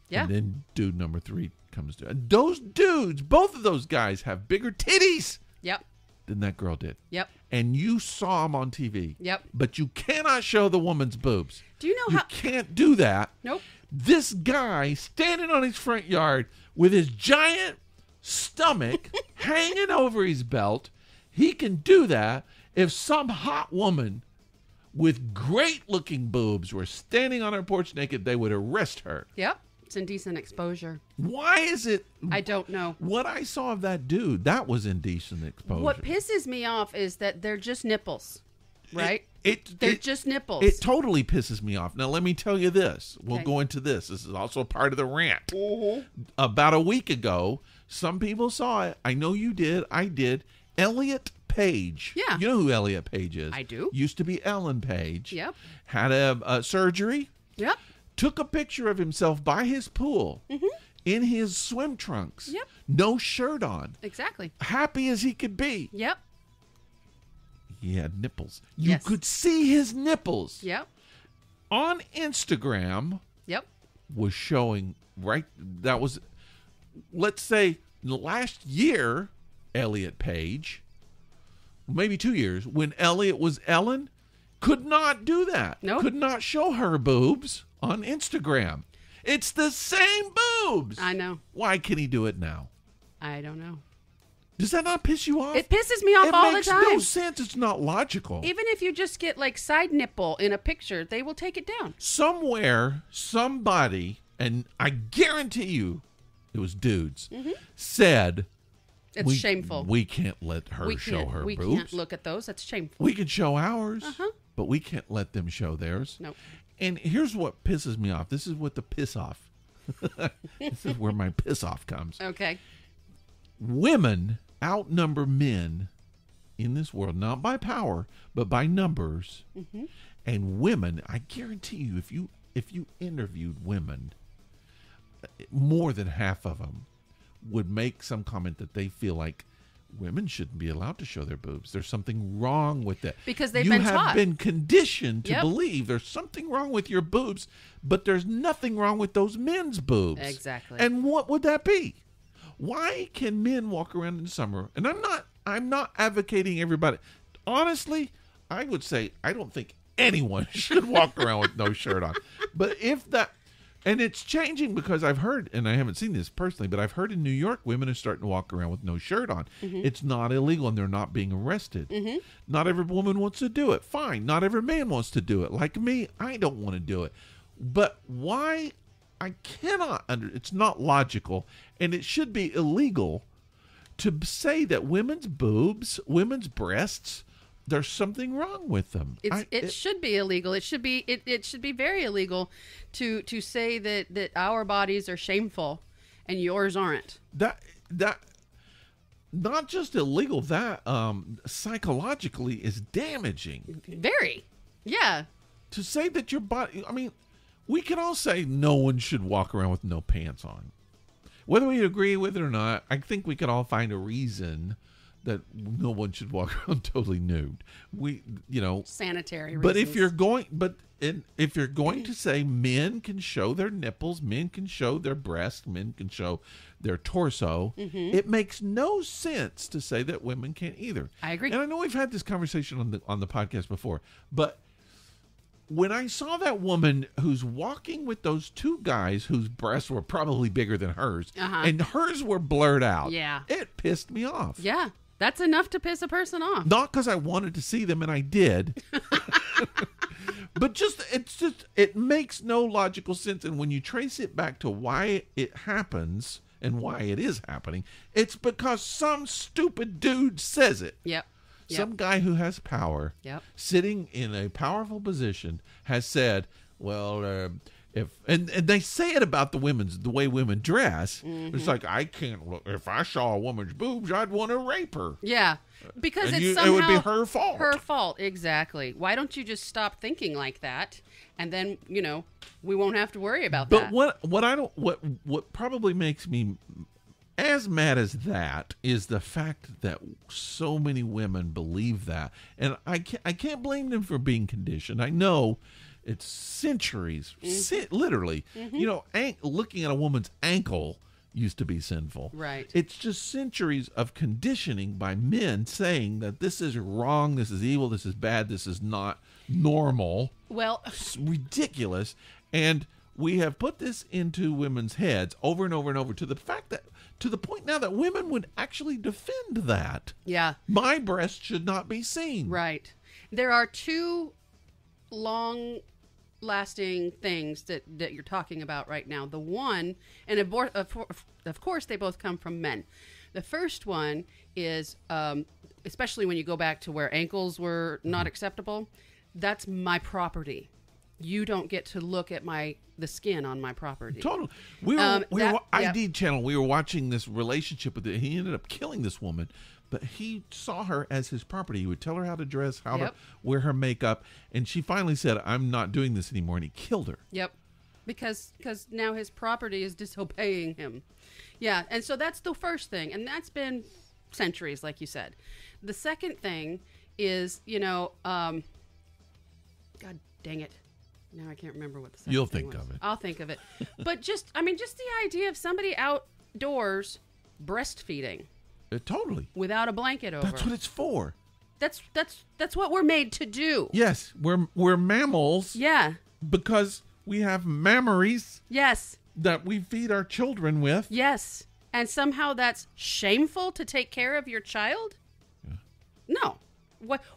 Speaker 2: Yeah.
Speaker 1: And then dude number three comes to those dudes. Both of those guys have bigger titties.
Speaker 2: Yep.
Speaker 1: Than that girl did.
Speaker 2: Yep.
Speaker 1: And you saw them on TV.
Speaker 2: Yep.
Speaker 1: But you cannot show the woman's boobs.
Speaker 2: Do you know
Speaker 1: you
Speaker 2: how?
Speaker 1: Can't do that.
Speaker 2: Nope.
Speaker 1: This guy standing on his front yard with his giant stomach hanging over his belt, he can do that. If some hot woman with great looking boobs were standing on her porch naked, they would arrest her.
Speaker 2: Yep. It's indecent exposure.
Speaker 1: Why is it?
Speaker 2: I don't know.
Speaker 1: What I saw of that dude, that was indecent exposure.
Speaker 2: What pisses me off is that they're just nipples, right? They're just nipples.
Speaker 1: It totally pisses me off. Now, let me tell you this. We'll go into this. This is also part of the rant.
Speaker 2: Mm-hmm.
Speaker 1: About a week ago, some people saw it. I know you did. I did. Elliot Page.
Speaker 2: Yeah.
Speaker 1: You know who Elliot Page is?
Speaker 2: I do.
Speaker 1: Used to be Ellen Page.
Speaker 2: Yep.
Speaker 1: Had a surgery.
Speaker 2: Yep.
Speaker 1: Took a picture of himself by his pool in his swim trunks.
Speaker 2: Yep.
Speaker 1: No shirt on.
Speaker 2: Exactly.
Speaker 1: Happy as he could be.
Speaker 2: Yep.
Speaker 1: He had nipples. You
Speaker 2: Yes.
Speaker 1: could see his nipples.
Speaker 2: Yep.
Speaker 1: On Instagram
Speaker 2: Yep.
Speaker 1: was showing, that was, let's say, last year, Elliot Page, maybe 2 years, when Elliot was Ellen, could not do that.
Speaker 2: Nope.
Speaker 1: Could not show her boobs on Instagram. It's the same boobs.
Speaker 2: I know.
Speaker 1: Why can he do it now?
Speaker 2: I don't know.
Speaker 1: Does that not piss you off?
Speaker 2: It pisses me off all the time.
Speaker 1: It makes no sense. It's not logical.
Speaker 2: Even if you just get like side nipple in a picture, they will take it down.
Speaker 1: Somewhere, somebody, and I guarantee you it was dudes, said,
Speaker 2: It's shameful.
Speaker 1: We can't let her show her
Speaker 2: we
Speaker 1: boobs.
Speaker 2: can't look at those. That's shameful.
Speaker 1: We can show ours, but we can't let them show theirs.
Speaker 2: Nope.
Speaker 1: And here's what pisses me off. This is what the piss off. This is where my piss off comes.
Speaker 2: Okay.
Speaker 1: Women outnumber men in this world, not by power, but by numbers. And women, I guarantee you, if you interviewed women, more than half of them would make some comment that they feel like women shouldn't be allowed to show their boobs. There's something wrong with that.
Speaker 2: Because they've been taught.
Speaker 1: You have been conditioned to
Speaker 2: Yep.
Speaker 1: believe there's something wrong with your boobs, but there's nothing wrong with those men's boobs.
Speaker 2: Exactly.
Speaker 1: And what would that be? Why can men walk around in summer? And I'm not advocating everybody. Honestly, I would say I don't think anyone should walk around with no shirt on. But if that, and it's changing because I've heard, and I haven't seen this personally, but I've heard in New York, women are starting to walk around with no shirt on. It's not illegal and they're not being arrested. Not every woman wants to do it. Fine. Not every man wants to do it. Like me, I don't want to do it. But why? I cannot it's not logical, and it should be illegal to say that women's boobs, women's breasts, there's something wrong with them.
Speaker 2: It should be illegal. It should be very illegal to say that our bodies are shameful and yours aren't.
Speaker 1: That not just illegal, that psychologically is damaging.
Speaker 2: Very. Yeah.
Speaker 1: To say that your body, I mean, we can all say no one should walk around with no pants on. Whether we agree with it or not, I think we could all find a reason that no one should walk around totally nude.
Speaker 2: Sanitary reasons.
Speaker 1: But if you're going to say men can show their nipples, men can show their breasts, men can show their torso, it makes no sense to say that women can't either.
Speaker 2: I agree.
Speaker 1: And I know we've had this conversation on the podcast before, but when I saw that woman who's walking with those two guys whose breasts were probably bigger than hers, and hers were blurred out, it pissed me off.
Speaker 2: Yeah, that's enough to piss a person off.
Speaker 1: Not because I wanted to see them, and I did, but it makes no logical sense. And when you trace it back to why it happens and why it is happening, it's because some stupid dude says it.
Speaker 2: Yep.
Speaker 1: Some guy who has power, sitting in a powerful position, has said, "Well, and they say it about the way women dress. It's like, I can't look. If I saw a woman's boobs, I'd want to rape her.
Speaker 2: Yeah, because
Speaker 1: And
Speaker 2: it's somehow
Speaker 1: it would be her fault.
Speaker 2: Her fault, exactly. Why don't you just stop thinking like that, and then we won't have to worry about that.
Speaker 1: But what probably makes me as mad as that is the fact that so many women believe that, and I can't blame them for being conditioned. I know it's centuries, literally. Looking at a woman's ankle used to be sinful.
Speaker 2: Right.
Speaker 1: It's just centuries of conditioning by men saying that this is wrong, this is evil, this is bad, this is not normal.
Speaker 2: Well,
Speaker 1: it's ridiculous, and we have put this into women's heads over and over and over to the point now that women would actually defend that.
Speaker 2: Yeah.
Speaker 1: My breast should not be seen.
Speaker 2: Right. There are two long-lasting things that you're talking about right now. The one, and of course they both come from men. The first one is, especially when you go back to where ankles were not acceptable, that's my property. you don't get to look at the skin on my property.
Speaker 1: Totally. We were ID channel. We were watching this relationship with it. He ended up killing this woman, but he saw her as his property. He would tell her how to dress, how to wear her makeup, and she finally said, "I'm not doing this anymore," and he killed her.
Speaker 2: Yep. Because now his property is disobeying him. Yeah, and so that's the first thing, and that's been centuries, like you said. The second thing is, God dang it. Now I can't remember what the second
Speaker 1: You'll
Speaker 2: thing
Speaker 1: think
Speaker 2: was.
Speaker 1: of it.
Speaker 2: I'll think of it. But just the idea of somebody outdoors breastfeeding.
Speaker 1: Totally.
Speaker 2: Without a blanket over.
Speaker 1: That's what it's for.
Speaker 2: That's what we're made to do.
Speaker 1: Yes, we're mammals.
Speaker 2: Yeah.
Speaker 1: Because we have mammaries.
Speaker 2: Yes.
Speaker 1: That we feed our children with.
Speaker 2: Yes. And somehow that's shameful to take care of your child? Yeah. No.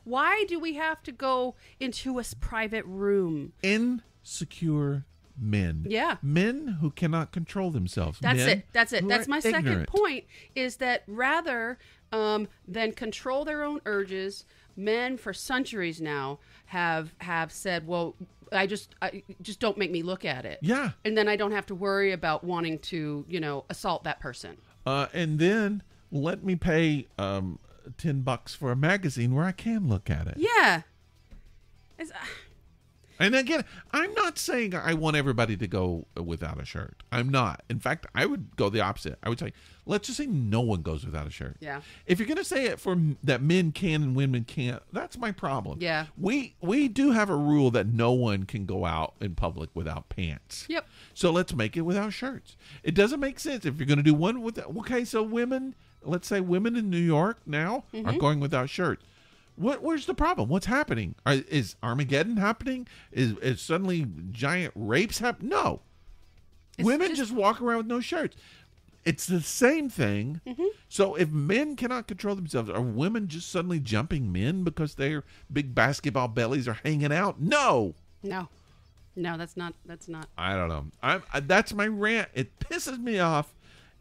Speaker 2: Why do we have to go into a private room?
Speaker 1: Insecure men.
Speaker 2: Yeah.
Speaker 1: Men who cannot control themselves.
Speaker 2: That's
Speaker 1: men
Speaker 2: it. That's it. That's my second
Speaker 1: ignorant.
Speaker 2: point, is that rather than control their own urges, men for centuries now have said, well, I just don't make me look at it.
Speaker 1: Yeah.
Speaker 2: And then I don't have to worry about wanting to, assault that person.
Speaker 1: And then let me pay $10 for a magazine where I can look at it.
Speaker 2: Yeah.
Speaker 1: And again, I'm not saying I want everybody to go without a shirt. I'm not. In fact, I would go the opposite. I would say, let's just say no one goes without a shirt.
Speaker 2: Yeah.
Speaker 1: If you're going to say it for that men can and women can't, that's my problem.
Speaker 2: Yeah.
Speaker 1: We do have a rule that no one can go out in public without pants.
Speaker 2: Yep.
Speaker 1: So let's make it without shirts. It doesn't make sense if you're going to do one with. Okay, so women, let's say women in New York now are going without shirts. Where's the problem? What's happening? Is Armageddon happening? Is suddenly giant rapes happening? No. Women just walk around with no shirts. It's the same thing. So if men cannot control themselves, are women just suddenly jumping men because their big basketball bellies are hanging out? No.
Speaker 2: No, that's not.
Speaker 1: I don't know. That's my rant. It pisses me off.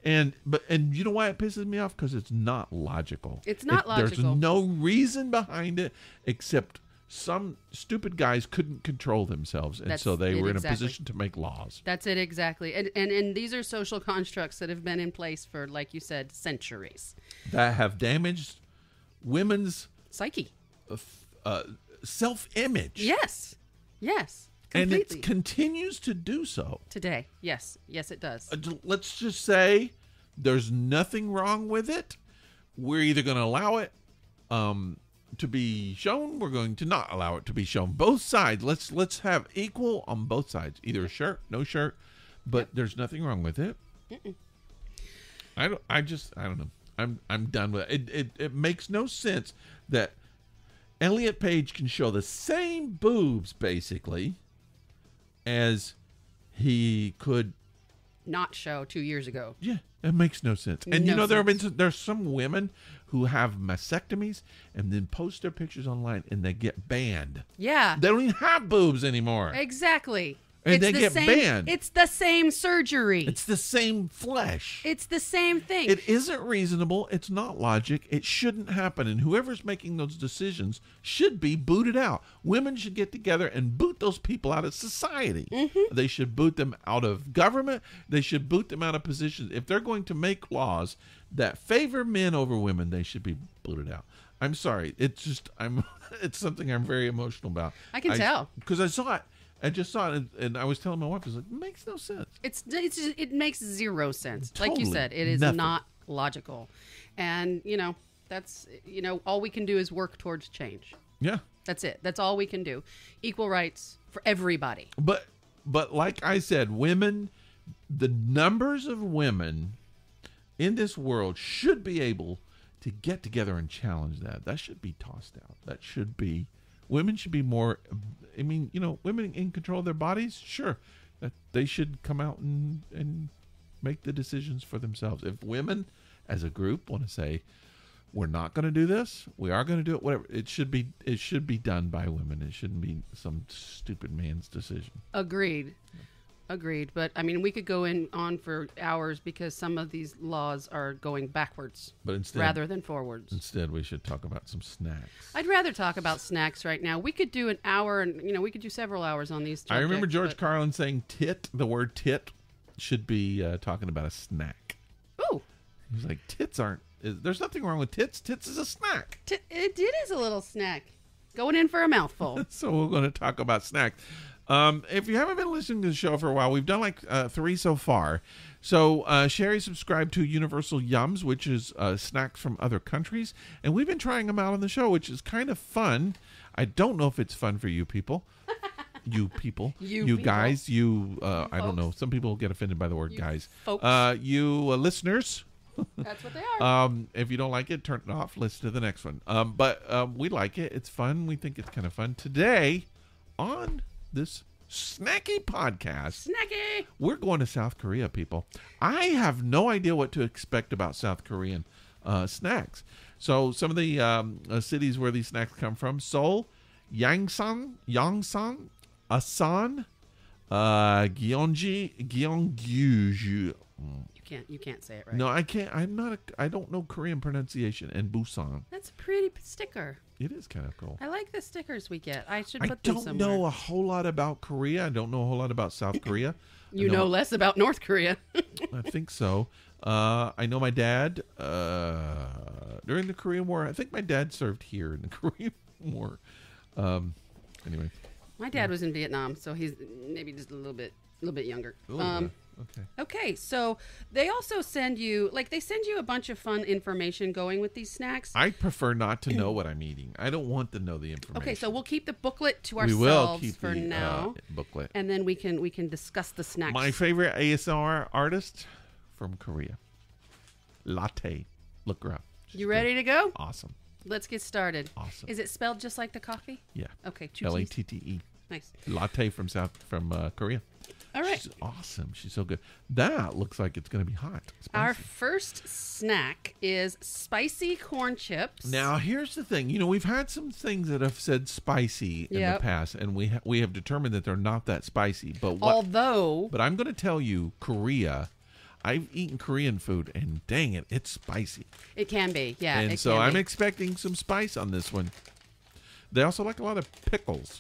Speaker 1: And you know why it pisses me off? Because it's not logical.
Speaker 2: It's not logical.
Speaker 1: There's no reason behind it except some stupid guys couldn't control themselves, and so they were in a position to make laws.
Speaker 2: That's it exactly. And these are social constructs that have been in place for, like you said, centuries.
Speaker 1: That have damaged women's
Speaker 2: psyche,
Speaker 1: self-image.
Speaker 2: Yes.
Speaker 1: And
Speaker 2: completely.
Speaker 1: it continues to do so.
Speaker 2: Today. Yes, it does.
Speaker 1: Let's just say there's nothing wrong with it. We're either going to allow it to be shown. We're going to not allow it to be shown. Both sides. Let's have equal on both sides. Either a shirt, no shirt. But there's nothing wrong with it. I don't know. I'm done with it. It makes no sense that Elliot Page can show the same boobs basically as he could
Speaker 2: not show 2 years ago.
Speaker 1: Yeah, it makes no sense. And there's some women who have mastectomies and then post their pictures online and they get banned.
Speaker 2: Yeah.
Speaker 1: They don't even have boobs anymore.
Speaker 2: Exactly.
Speaker 1: And they get banned.
Speaker 2: It's the same surgery.
Speaker 1: It's the same flesh.
Speaker 2: It's the same thing.
Speaker 1: It isn't reasonable. It's not logic. It shouldn't happen. And whoever's making those decisions should be booted out. Women should get together and boot those people out of society. They should boot them out of government. They should boot them out of positions. If they're going to make laws that favor men over women, they should be booted out. I'm sorry. It's just it's something I'm very emotional about.
Speaker 2: I can tell.
Speaker 1: Because I saw it. I just saw it, and I was telling my wife, I was like, it makes no sense.
Speaker 2: It makes zero sense.
Speaker 1: Totally
Speaker 2: like you said, it is
Speaker 1: nothing.
Speaker 2: not logical. And, that's, all we can do is work towards change.
Speaker 1: Yeah.
Speaker 2: That's it. That's all we can do. Equal rights for everybody.
Speaker 1: But like I said, women, the numbers of women in this world should be able to get together and challenge that. That should be tossed out. That should be... Women should be more, women in control of their bodies, sure. They should come out and make the decisions for themselves. If women as a group want to say, we're not going to do this, we are going to do it, whatever, it should be done by women. It shouldn't be some stupid man's decision.
Speaker 2: Agreed. Agreed. But I mean, we could go on for hours because some of these laws are going backwards rather than forwards.
Speaker 1: Instead, we should talk about some snacks.
Speaker 2: I'd rather talk about snacks right now. We could do an hour, and we could do several hours on these.
Speaker 1: I remember George Carlin saying "tit." The word "tit" should be talking about a snack.
Speaker 2: Ooh.
Speaker 1: He's like, "Tits aren't. There's nothing wrong with tits. Tits is a snack."
Speaker 2: It is a little snack. Going in for a mouthful.
Speaker 1: So we're going to talk about snacks. If you haven't been listening to the show for a while, we've done like 3 so far. So Cheri subscribed to Universal Yums, which is snacks from other countries. And we've been trying them out on the show, which is kind of fun. I don't know if it's fun for you people. You people. You guys. You, I don't know. Some people get offended by the word guys.
Speaker 2: Folks.
Speaker 1: You listeners.
Speaker 2: That's what they are.
Speaker 1: If you don't like it, turn it off. Listen to the next one. But we like it. It's fun. We think it's kind of fun. Today, on this snacky podcast, we're going to South Korea, people. I have no idea what to expect about South Korean snacks. So some of the cities where these snacks come from: Seoul, Yangsan, Asan, Gyeonggi.
Speaker 2: You can't say it right.
Speaker 1: No, I can't. I don't know Korean pronunciation. And Busan.
Speaker 2: That's a pretty sticker.
Speaker 1: It is kind of cool.
Speaker 2: I like the stickers we get. I should put them somewhere.
Speaker 1: I don't know a whole lot about Korea. I don't know a whole lot about South Korea.
Speaker 2: You know less about North Korea.
Speaker 1: I think so. I know my dad during the Korean War. I think my dad served here in the Korean War. Anyway,
Speaker 2: my dad was in Vietnam, so he's maybe just a little bit younger. Okay, so they also send you a bunch of fun information going with these snacks.
Speaker 1: I prefer not to know what I'm eating. I don't want to know the information.
Speaker 2: Okay, so we'll keep the booklet to ourselves for now.
Speaker 1: Booklet.
Speaker 2: And then we can discuss the snacks.
Speaker 1: My favorite ASMR artist from Korea. Latte. Look her up.
Speaker 2: You ready to go?
Speaker 1: Awesome.
Speaker 2: Let's get started.
Speaker 1: Awesome.
Speaker 2: Is it spelled just like the coffee?
Speaker 1: Yeah.
Speaker 2: Okay,
Speaker 1: Latte.
Speaker 2: Nice.
Speaker 1: Latte from Korea.
Speaker 2: All right.
Speaker 1: She's awesome. She's so good. That looks like it's going to be hot. Spicy.
Speaker 2: Our first snack is spicy corn chips.
Speaker 1: Now, here's the thing. We've had some things that have said spicy in the past, and we have determined that they're not that spicy. But I'm going to tell you, Korea, I've eaten Korean food, and dang it, it's spicy.
Speaker 2: It can be, yeah.
Speaker 1: And so I'm expecting some spice on this one. They also like a lot of pickles.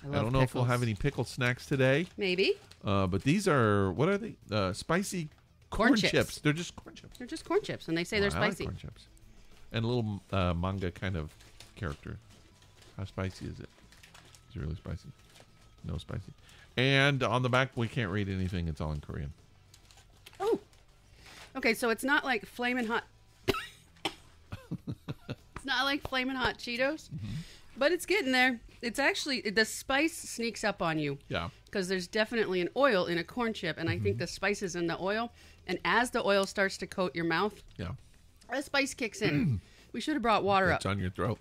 Speaker 1: I don't know if we'll have any pickle snacks today.
Speaker 2: Maybe.
Speaker 1: But these are, what are they? Spicy corn chips. They're just corn chips.
Speaker 2: They're just corn chips, and they say they're spicy.
Speaker 1: I like corn chips. And a little manga kind of character. How spicy is it? Is it really spicy? No spicy. And on the back, we can't read anything. It's all in Korean.
Speaker 2: Oh. Okay, so it's not like Flamin' Hot. It's not like Flamin' Hot Cheetos. Mm-hmm. But it's getting there. It's actually, the spice sneaks up on you.
Speaker 1: Yeah.
Speaker 2: Because there's definitely an oil in a corn chip, and I think the spice is in the oil. And as the oil starts to coat your mouth, the spice kicks in. We should have brought water up.
Speaker 1: It's on your throat.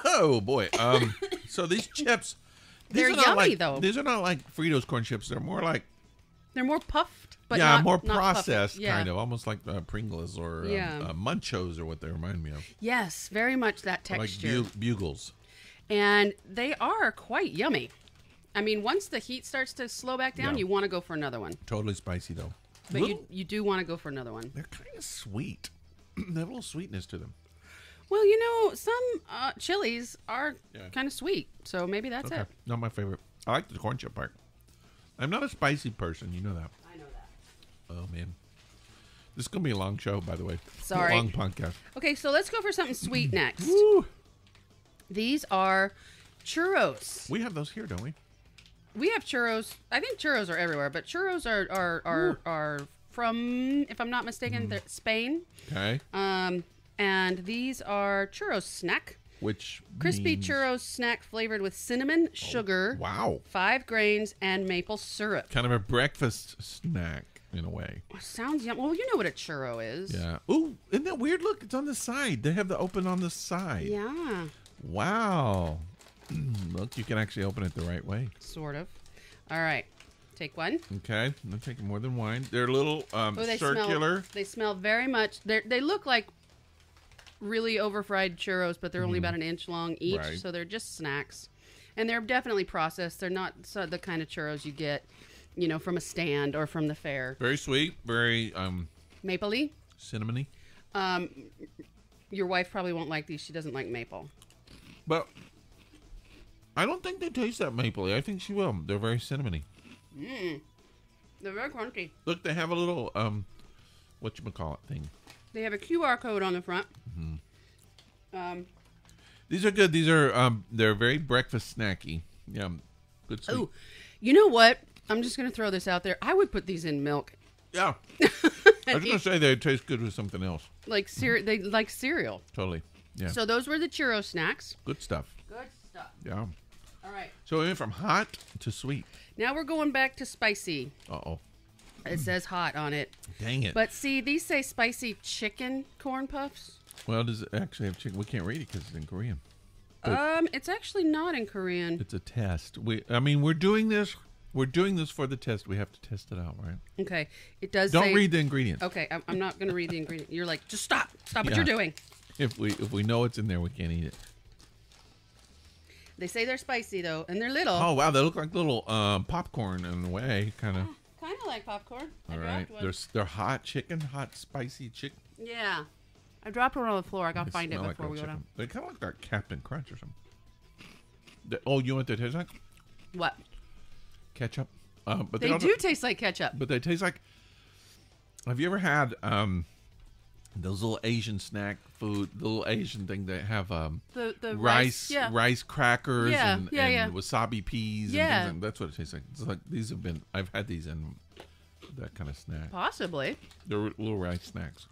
Speaker 1: Oh, boy. So these chips,
Speaker 2: they're yummy, though.
Speaker 1: These are not like Fritos corn chips. They're more like...
Speaker 2: They're more puffed, but not
Speaker 1: more
Speaker 2: not
Speaker 1: processed, kind of. Almost like Pringles or Munchos are what they remind me of.
Speaker 2: Yes, very much that texture.
Speaker 1: Like Bugles.
Speaker 2: And they are quite yummy. I mean, once the heat starts to slow back down, you want to go for another one.
Speaker 1: Totally spicy, though.
Speaker 2: But you do want to go for another one.
Speaker 1: They're kind of sweet. They have a little sweetness to them.
Speaker 2: Well, some chilies are kind of sweet, so maybe that's it.
Speaker 1: Not my favorite. I like the corn chip part. I'm not a spicy person. You know that.
Speaker 2: I know that.
Speaker 1: Oh, man. This is going to be a long show, by the way.
Speaker 2: Sorry.
Speaker 1: A long podcast.
Speaker 2: Okay, so let's go for something sweet next.
Speaker 1: Woo.
Speaker 2: These are churros.
Speaker 1: We have those here, don't we?
Speaker 2: We have churros. I think churros are everywhere, but churros are from, if I'm not mistaken, Spain.
Speaker 1: Okay.
Speaker 2: And these are churros snack.
Speaker 1: Which
Speaker 2: crispy churros snack flavored with cinnamon, sugar, 5 grains, and maple syrup.
Speaker 1: Kind of a breakfast snack in a way.
Speaker 2: Sounds yum. Well, you know what a churro is.
Speaker 1: Yeah. Ooh, isn't that weird? Look, it's on the side. They have the open on the side.
Speaker 2: Yeah.
Speaker 1: Wow. Look, you can actually open it the right way.
Speaker 2: Sort of. All right. Take one.
Speaker 1: Okay. I'm taking more than one. They're a little circular.
Speaker 2: They smell very much. They look like really over-fried churros, but they're only about an inch long each, so they're just snacks. And they're definitely processed. They're not the kind of churros you get, from a stand or from the fair.
Speaker 1: Very sweet, very
Speaker 2: Maple-y.
Speaker 1: cinnamony.
Speaker 2: Your wife probably won't like these. She doesn't like maple.
Speaker 1: But I don't think they taste that mapley. I think she will. They're very cinnamony.
Speaker 2: They're very crunchy.
Speaker 1: Look, they have a little whatchamacallit thing.
Speaker 2: They have a QR code on the front.
Speaker 1: These are good. These are they're very breakfast snacky. Yeah, good sweet.
Speaker 2: Oh, you know what? I'm just going to throw this out there. I would put these in milk.
Speaker 1: Yeah. I was going to say they taste good with something else.
Speaker 2: Like they like cereal.
Speaker 1: Totally. Yeah.
Speaker 2: So those were the churro snacks.
Speaker 1: Good stuff.
Speaker 2: Good stuff.
Speaker 1: Yeah.
Speaker 2: All right.
Speaker 1: So we went from hot to sweet.
Speaker 2: Now we're going back to spicy.
Speaker 1: Uh-oh.
Speaker 2: It says hot on it.
Speaker 1: Dang it.
Speaker 2: But see, these say spicy chicken corn puffs.
Speaker 1: Well, does it actually have chicken? We can't read it because it's in Korean.
Speaker 2: It's actually not in Korean.
Speaker 1: It's a test. We're doing this. We're doing this for the test. We have to test it out, right?
Speaker 2: Okay. It does
Speaker 1: Don't
Speaker 2: say...
Speaker 1: read the ingredients.
Speaker 2: Okay, I'm not going to read the ingredient. You're like, just stop. Stop what you're doing.
Speaker 1: If we know it's in there, we can't eat it.
Speaker 2: They say they're spicy, though, and they're little.
Speaker 1: Oh, wow. They look like little popcorn in a way, kind of.
Speaker 2: Kind of like popcorn.
Speaker 1: All right. They're hot chicken, hot spicy chicken.
Speaker 2: Yeah. I dropped one on the floor. I got to find it before we go down.
Speaker 1: They kind of look like Captain Crunch or something. You know what they taste like?
Speaker 2: What?
Speaker 1: Ketchup. But
Speaker 2: they do taste like ketchup.
Speaker 1: But they taste like... Have you ever had those little Asian snack food, the little Asian thing that have
Speaker 2: the
Speaker 1: rice crackers and
Speaker 2: yeah.
Speaker 1: wasabi peas
Speaker 2: Yeah.
Speaker 1: and things that's what it tastes like. It's like these have been... I've had these in that kind of snack.
Speaker 2: Possibly.
Speaker 1: They're little rice snacks.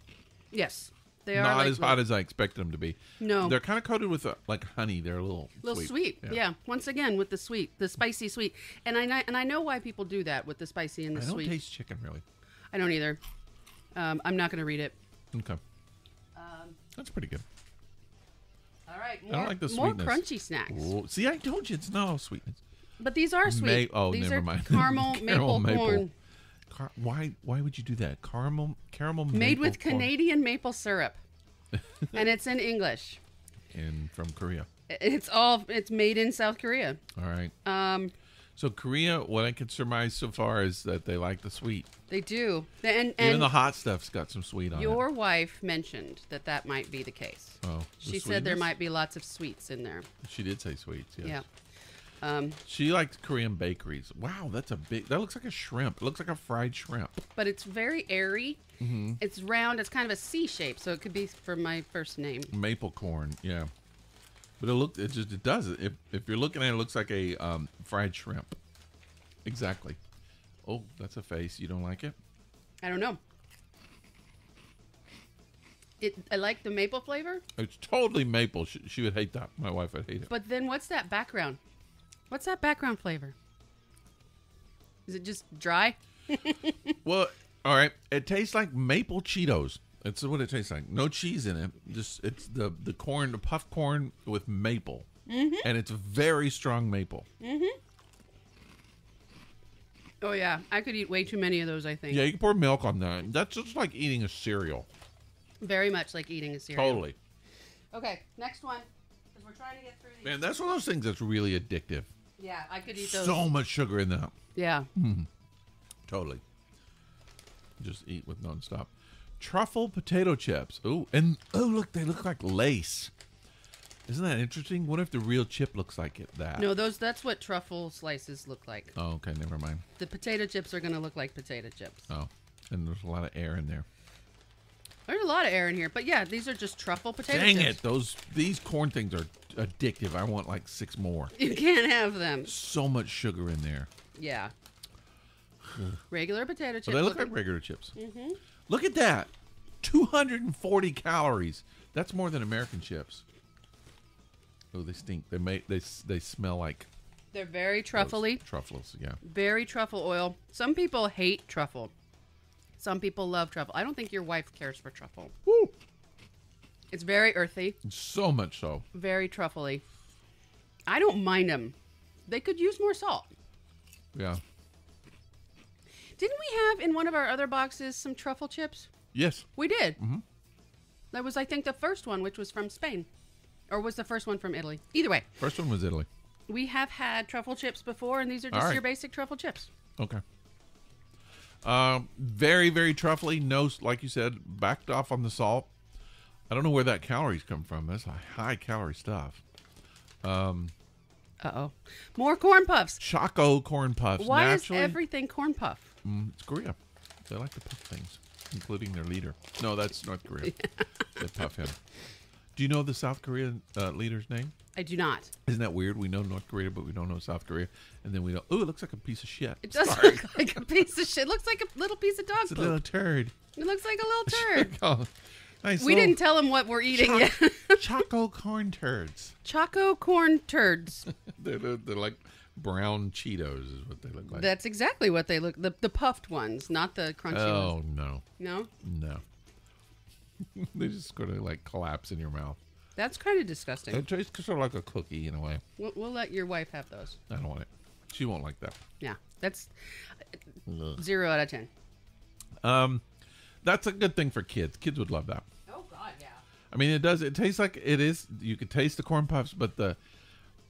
Speaker 2: Yes. They are
Speaker 1: not
Speaker 2: like
Speaker 1: as hot as I expected them to be.
Speaker 2: No.
Speaker 1: They're kind of coated with like honey. They're a little
Speaker 2: sweet. Yeah. Once again with the spicy sweet. And I know why people do that with the spicy and the sweet.
Speaker 1: I don't taste chicken really.
Speaker 2: I don't either. I'm not going to read it.
Speaker 1: Okay. That's pretty good.
Speaker 2: All right.
Speaker 1: I don't like the
Speaker 2: more
Speaker 1: sweetness.
Speaker 2: crunchy snacks.
Speaker 1: Oh, see, I told you it's not all sweetness.
Speaker 2: But these are sweet. These
Speaker 1: never
Speaker 2: are
Speaker 1: mind.
Speaker 2: Caramel maple corn.
Speaker 1: Why would you do that? Caramel
Speaker 2: made with
Speaker 1: corn.
Speaker 2: Canadian maple syrup. And it's in English.
Speaker 1: And from Korea.
Speaker 2: It's made in South Korea.
Speaker 1: All right. So Korea, what I can surmise so far is that they like the sweet.
Speaker 2: They do. And
Speaker 1: even the hot stuff's got some sweet on it.
Speaker 2: Your wife mentioned that might be the case.
Speaker 1: Oh.
Speaker 2: She said there might be lots of sweets in there.
Speaker 1: She did say sweets, yes.
Speaker 2: Yeah.
Speaker 1: She likes Korean bakeries. Wow, that looks like a shrimp. It looks like a fried shrimp.
Speaker 2: But it's very airy. Mm-hmm. It's round. It's kind of a C shape, so it could be for my first name.
Speaker 1: Maple corn, yeah. But it does. If you're looking at it, it looks like a fried shrimp. Exactly. Oh, that's a face. You don't like it?
Speaker 2: I don't know. I like the maple flavor.
Speaker 1: It's totally maple. She would hate that. My wife would hate it.
Speaker 2: But then what's that background? What's that background flavor? Is it just dry?
Speaker 1: Well, all right. It tastes like maple Cheetos. That's what it tastes like. No cheese in it. Just it's the corn, the puff corn with maple, and it's very strong maple.
Speaker 2: Oh yeah, I could eat way too many of those. I think.
Speaker 1: Yeah, you can pour milk on that. That's just like eating a cereal.
Speaker 2: Very much like eating a cereal.
Speaker 1: Totally.
Speaker 2: Okay, next one, because we're trying to get through these.
Speaker 1: Man, that's one of those things that's really addictive.
Speaker 2: Yeah, I could eat those.
Speaker 1: So much sugar in that.
Speaker 2: Yeah.
Speaker 1: Totally. Just eat with nonstop. Truffle potato chips. Ooh, and look, they look like lace. Isn't that interesting? What if the real chip looks like that?
Speaker 2: No, that's what truffle slices look like.
Speaker 1: Oh, okay, never mind.
Speaker 2: The potato chips are going to look like potato chips.
Speaker 1: Oh, and there's a lot of air in there.
Speaker 2: There's a lot of air in here, but yeah, these are just truffle potato
Speaker 1: chips. Dang
Speaker 2: it!
Speaker 1: These corn things are addictive. I want like 6 more.
Speaker 2: You can't have them.
Speaker 1: So much sugar in there.
Speaker 2: Yeah. Regular potato chips.
Speaker 1: Oh, they look like regular chips. Look at that. 240 calories. That's more than American chips. Oh, they stink. They smell like.
Speaker 2: They're very truffly.
Speaker 1: Truffles, yeah.
Speaker 2: Very truffle oil. Some people hate truffle. Some people love truffle. I don't think your wife cares for truffle.
Speaker 1: Woo!
Speaker 2: It's very earthy.
Speaker 1: So much so.
Speaker 2: Very truffly. I don't mind them. They could use more salt.
Speaker 1: Yeah.
Speaker 2: Didn't we have in one of our other boxes some truffle chips?
Speaker 1: Yes.
Speaker 2: We did. That was, I think, the first one, which was from Spain. Or was the first one from Italy? Either way.
Speaker 1: First one was Italy.
Speaker 2: We have had truffle chips before, and these are just your basic truffle chips.
Speaker 1: Okay. Very, very truffly. No, like you said, backed off on the salt. I don't know where that calories come from. That's high calorie stuff.
Speaker 2: Uh-oh. More corn puffs.
Speaker 1: Choco corn puffs.
Speaker 2: Why
Speaker 1: Naturally,
Speaker 2: is everything corn puff?
Speaker 1: It's Korea. They like to puff things, including their leader. No, that's North Korea. They puff him. Do you know the South Korean leader's name?
Speaker 2: I do not.
Speaker 1: Isn't that weird? We know North Korea, but we don't know South Korea. And then we go, oh, it looks like a piece of shit.
Speaker 2: It does look like a piece of shit. It looks like a little piece of dog
Speaker 1: It's
Speaker 2: poop.
Speaker 1: a little turd.
Speaker 2: It looks like a little turd.
Speaker 1: Oh, nice
Speaker 2: We didn't tell him what we're eating yet.
Speaker 1: Choco corn turds.
Speaker 2: Choco corn turds.
Speaker 1: They're like brown Cheetos is what they look like.
Speaker 2: That's exactly what they look. The puffed ones, not the crunchy ones.
Speaker 1: Oh, no.
Speaker 2: No?
Speaker 1: No. They just going to like collapse in your mouth.
Speaker 2: That's kind of disgusting.
Speaker 1: It tastes sort of like a cookie in a way.
Speaker 2: We'll let your wife have those.
Speaker 1: I don't want it. She won't like that.
Speaker 2: Yeah. That's
Speaker 1: Ugh.
Speaker 2: 0 out of 10.
Speaker 1: That's a good thing for kids. Kids would love that.
Speaker 2: Oh, God, yeah.
Speaker 1: I mean, it does. It tastes like it is. You could taste the corn puffs, but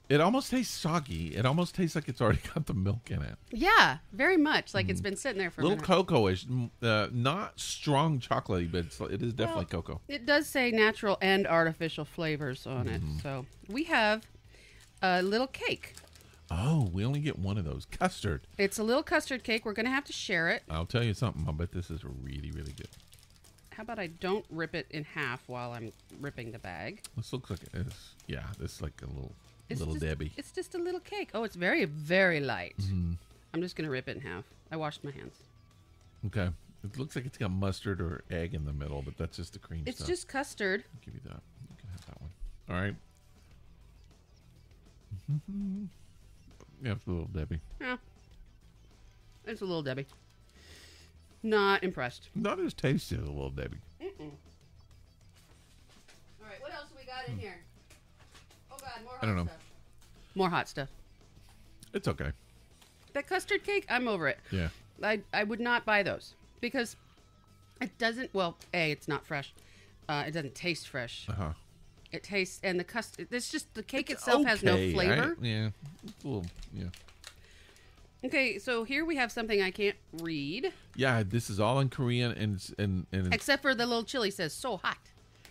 Speaker 1: it almost tastes soggy. It almost tastes like it's already got the milk in it.
Speaker 2: Yeah, very much. Like it's been sitting there for a
Speaker 1: Little
Speaker 2: minute.
Speaker 1: cocoa-ish. Not strong chocolatey, but it is definitely cocoa.
Speaker 2: It does say natural and artificial flavors on it. So we have a little cake.
Speaker 1: Oh, we only get one of those. Custard.
Speaker 2: It's a little custard cake. We're going to have to share it.
Speaker 1: I'll tell you something. I bet this is really, really good.
Speaker 2: How about I don't rip it in half while I'm ripping the bag?
Speaker 1: This looks like it is. Yeah, this is like a little
Speaker 2: Just,
Speaker 1: Debbie.
Speaker 2: It's just a little cake. Oh, it's very, very light. I'm just going to rip it in half. I washed my hands.
Speaker 1: Okay. It looks like it's got mustard or egg in the middle, but that's just the cream
Speaker 2: It's
Speaker 1: stuff.
Speaker 2: just custard.
Speaker 1: I'll give you that. You can have that one. All right. Yeah, it's a little Debbie.
Speaker 2: Yeah. It's a little Debbie. Not impressed.
Speaker 1: Not as tasty as a little Debbie.
Speaker 2: All right, what else we got in here? Oh, God, more hot
Speaker 1: I don't know.
Speaker 2: stuff. More hot stuff.
Speaker 1: It's okay.
Speaker 2: That custard cake, I'm over it.
Speaker 1: Yeah.
Speaker 2: I would not buy those because it doesn't, well, A, it's not fresh. It doesn't taste fresh.
Speaker 1: Uh-huh.
Speaker 2: It tastes, and the custard, it's just, the cake itself has no flavor.
Speaker 1: Yeah. It's a little, yeah.
Speaker 2: Okay, so here we have something I can't read.
Speaker 1: Yeah, this is all in Korean and
Speaker 2: Except for the little chili says so hot.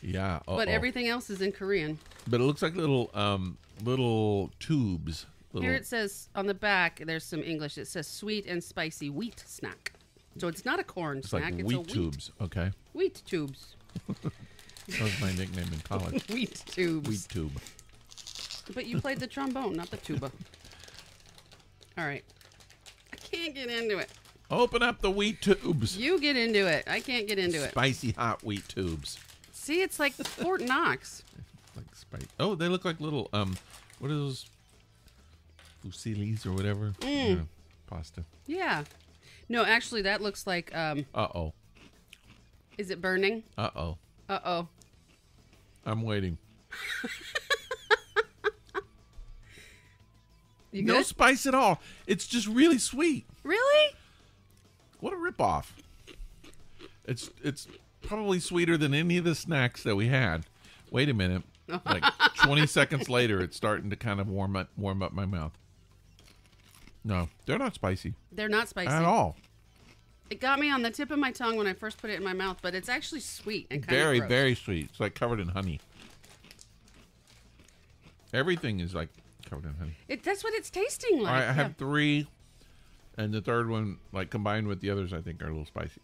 Speaker 1: yeah.
Speaker 2: But everything else is in Korean.
Speaker 1: But it looks like little tubes.
Speaker 2: Here it says on the back, there's some English. It says sweet and spicy wheat snack. So it's not a corn
Speaker 1: It's
Speaker 2: snack.
Speaker 1: like
Speaker 2: It's
Speaker 1: wheat
Speaker 2: a wheat.
Speaker 1: tubes. Okay.
Speaker 2: Wheat tubes.
Speaker 1: That was my nickname in college.
Speaker 2: Wheat tubes.
Speaker 1: Wheat tube.
Speaker 2: But you played the trombone, not the tuba. All right. I can't get into it.
Speaker 1: Open up the wheat tubes.
Speaker 2: You get into it. I can't get into it.
Speaker 1: Spicy hot wheat tubes.
Speaker 2: See, it's like Fort Knox.
Speaker 1: Like spice. Oh, they look like little what are those? Fusillis or whatever. Yeah, pasta.
Speaker 2: Yeah. No, actually, that looks like.
Speaker 1: Uh-oh.
Speaker 2: Is it burning?
Speaker 1: Uh-oh.
Speaker 2: Uh-oh.
Speaker 1: I'm waiting.
Speaker 2: You
Speaker 1: No
Speaker 2: good?
Speaker 1: spice at all. It's just really sweet.
Speaker 2: Really?
Speaker 1: What a ripoff. It's probably sweeter than any of the snacks that we had. Wait a minute. Like 20 seconds later, it's starting to kind of warm up my mouth. No, they're not spicy
Speaker 2: They're not spicy.
Speaker 1: at all.
Speaker 2: It got me on the tip of my tongue when I first put it in my mouth, but it's actually sweet and kind
Speaker 1: Very,
Speaker 2: of gross.
Speaker 1: very sweet. It's like covered in honey. Everything is like covered in honey.
Speaker 2: That's what it's tasting like.
Speaker 1: All right, I have 3, and the third one, like combined with the others, I think are a little spicy.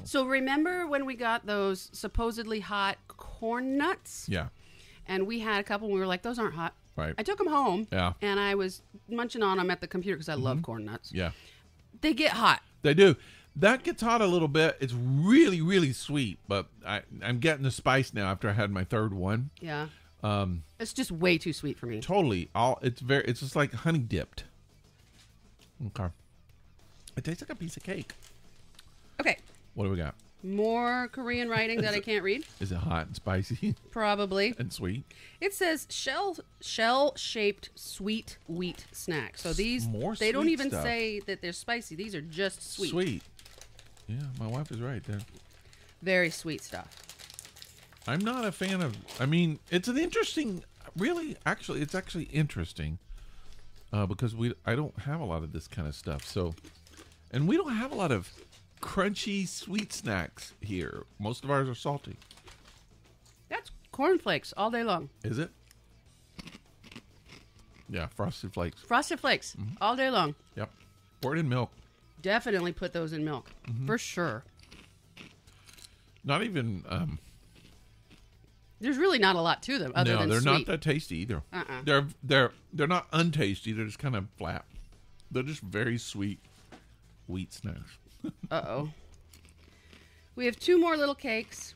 Speaker 2: So remember when we got those supposedly hot corn nuts?
Speaker 1: Yeah,
Speaker 2: And we had a couple, and we were like, those aren't hot.
Speaker 1: right.
Speaker 2: I took them home,
Speaker 1: Yeah.
Speaker 2: and I was munching on them at the computer because I love corn nuts.
Speaker 1: Yeah,
Speaker 2: They get hot.
Speaker 1: they do. That gets hot a little bit. It's really, really sweet, but I'm getting the spice now after I had my third one.
Speaker 2: Yeah. It's just way too sweet for me.
Speaker 1: Totally. It's just like honey dipped. Okay. It tastes like a piece of cake.
Speaker 2: Okay.
Speaker 1: What do we got?
Speaker 2: More Korean writing that I can't read.
Speaker 1: Is it hot and spicy
Speaker 2: Probably.
Speaker 1: and sweet?
Speaker 2: It says shell-shaped sweet wheat snack. So these,
Speaker 1: More
Speaker 2: they don't
Speaker 1: sweet
Speaker 2: even
Speaker 1: stuff.
Speaker 2: say that they're spicy. These are just sweet.
Speaker 1: Sweet. Yeah, my wife is right there.
Speaker 2: Very sweet stuff.
Speaker 1: I'm not a fan of. I mean, it's an interesting. Really, actually, it's actually interesting because I don't have a lot of this kind of stuff. So, and we don't have a lot of crunchy sweet snacks here. Most of ours are salty.
Speaker 2: That's cornflakes all day long.
Speaker 1: Is it? Yeah, Frosted Flakes.
Speaker 2: Frosted Flakes all day long.
Speaker 1: Yep. Pour it in milk.
Speaker 2: Definitely put those in milk for sure.
Speaker 1: Not even.
Speaker 2: There's really not a lot to them other
Speaker 1: No,
Speaker 2: than
Speaker 1: they're
Speaker 2: sweet.
Speaker 1: not that tasty either. They're not untasty. They're just kind of flat. They're just very sweet wheat snacks.
Speaker 2: Uh-oh. We have 2 more little cakes.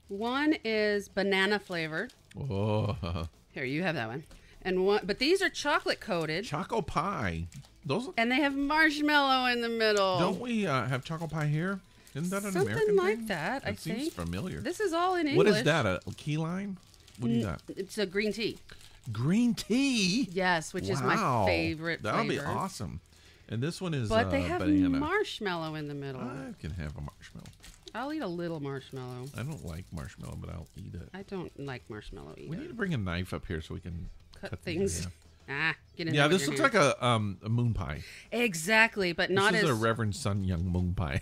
Speaker 2: One is banana flavored.
Speaker 1: Oh,
Speaker 2: Here, you have that one. And one, but these are chocolate coated,
Speaker 1: Choco Pie. Those
Speaker 2: and they have marshmallow in the middle.
Speaker 1: don't we have Choco Pie here? Isn't that an
Speaker 2: Something
Speaker 1: American
Speaker 2: like
Speaker 1: thing?
Speaker 2: that, I
Speaker 1: seems
Speaker 2: think.
Speaker 1: familiar.
Speaker 2: This is all in English.
Speaker 1: What is that? A key lime? What is that?
Speaker 2: It's a green tea.
Speaker 1: Green tea.
Speaker 2: Yes, which is my favorite
Speaker 1: That'll
Speaker 2: flavor.
Speaker 1: be awesome. And this one is
Speaker 2: But they have
Speaker 1: banana.
Speaker 2: marshmallow in the middle.
Speaker 1: I can have a marshmallow.
Speaker 2: I'll eat a little marshmallow.
Speaker 1: I don't like marshmallow, but I'll eat it.
Speaker 2: I don't like marshmallow either.
Speaker 1: We need to bring a knife up here so we can
Speaker 2: cut
Speaker 1: these
Speaker 2: things.
Speaker 1: in
Speaker 2: Get in
Speaker 1: Yeah,
Speaker 2: there with
Speaker 1: this
Speaker 2: your
Speaker 1: looks
Speaker 2: hands.
Speaker 1: like a moon pie.
Speaker 2: Exactly, but not
Speaker 1: This is
Speaker 2: as...
Speaker 1: a Reverend Sun Young moon pie.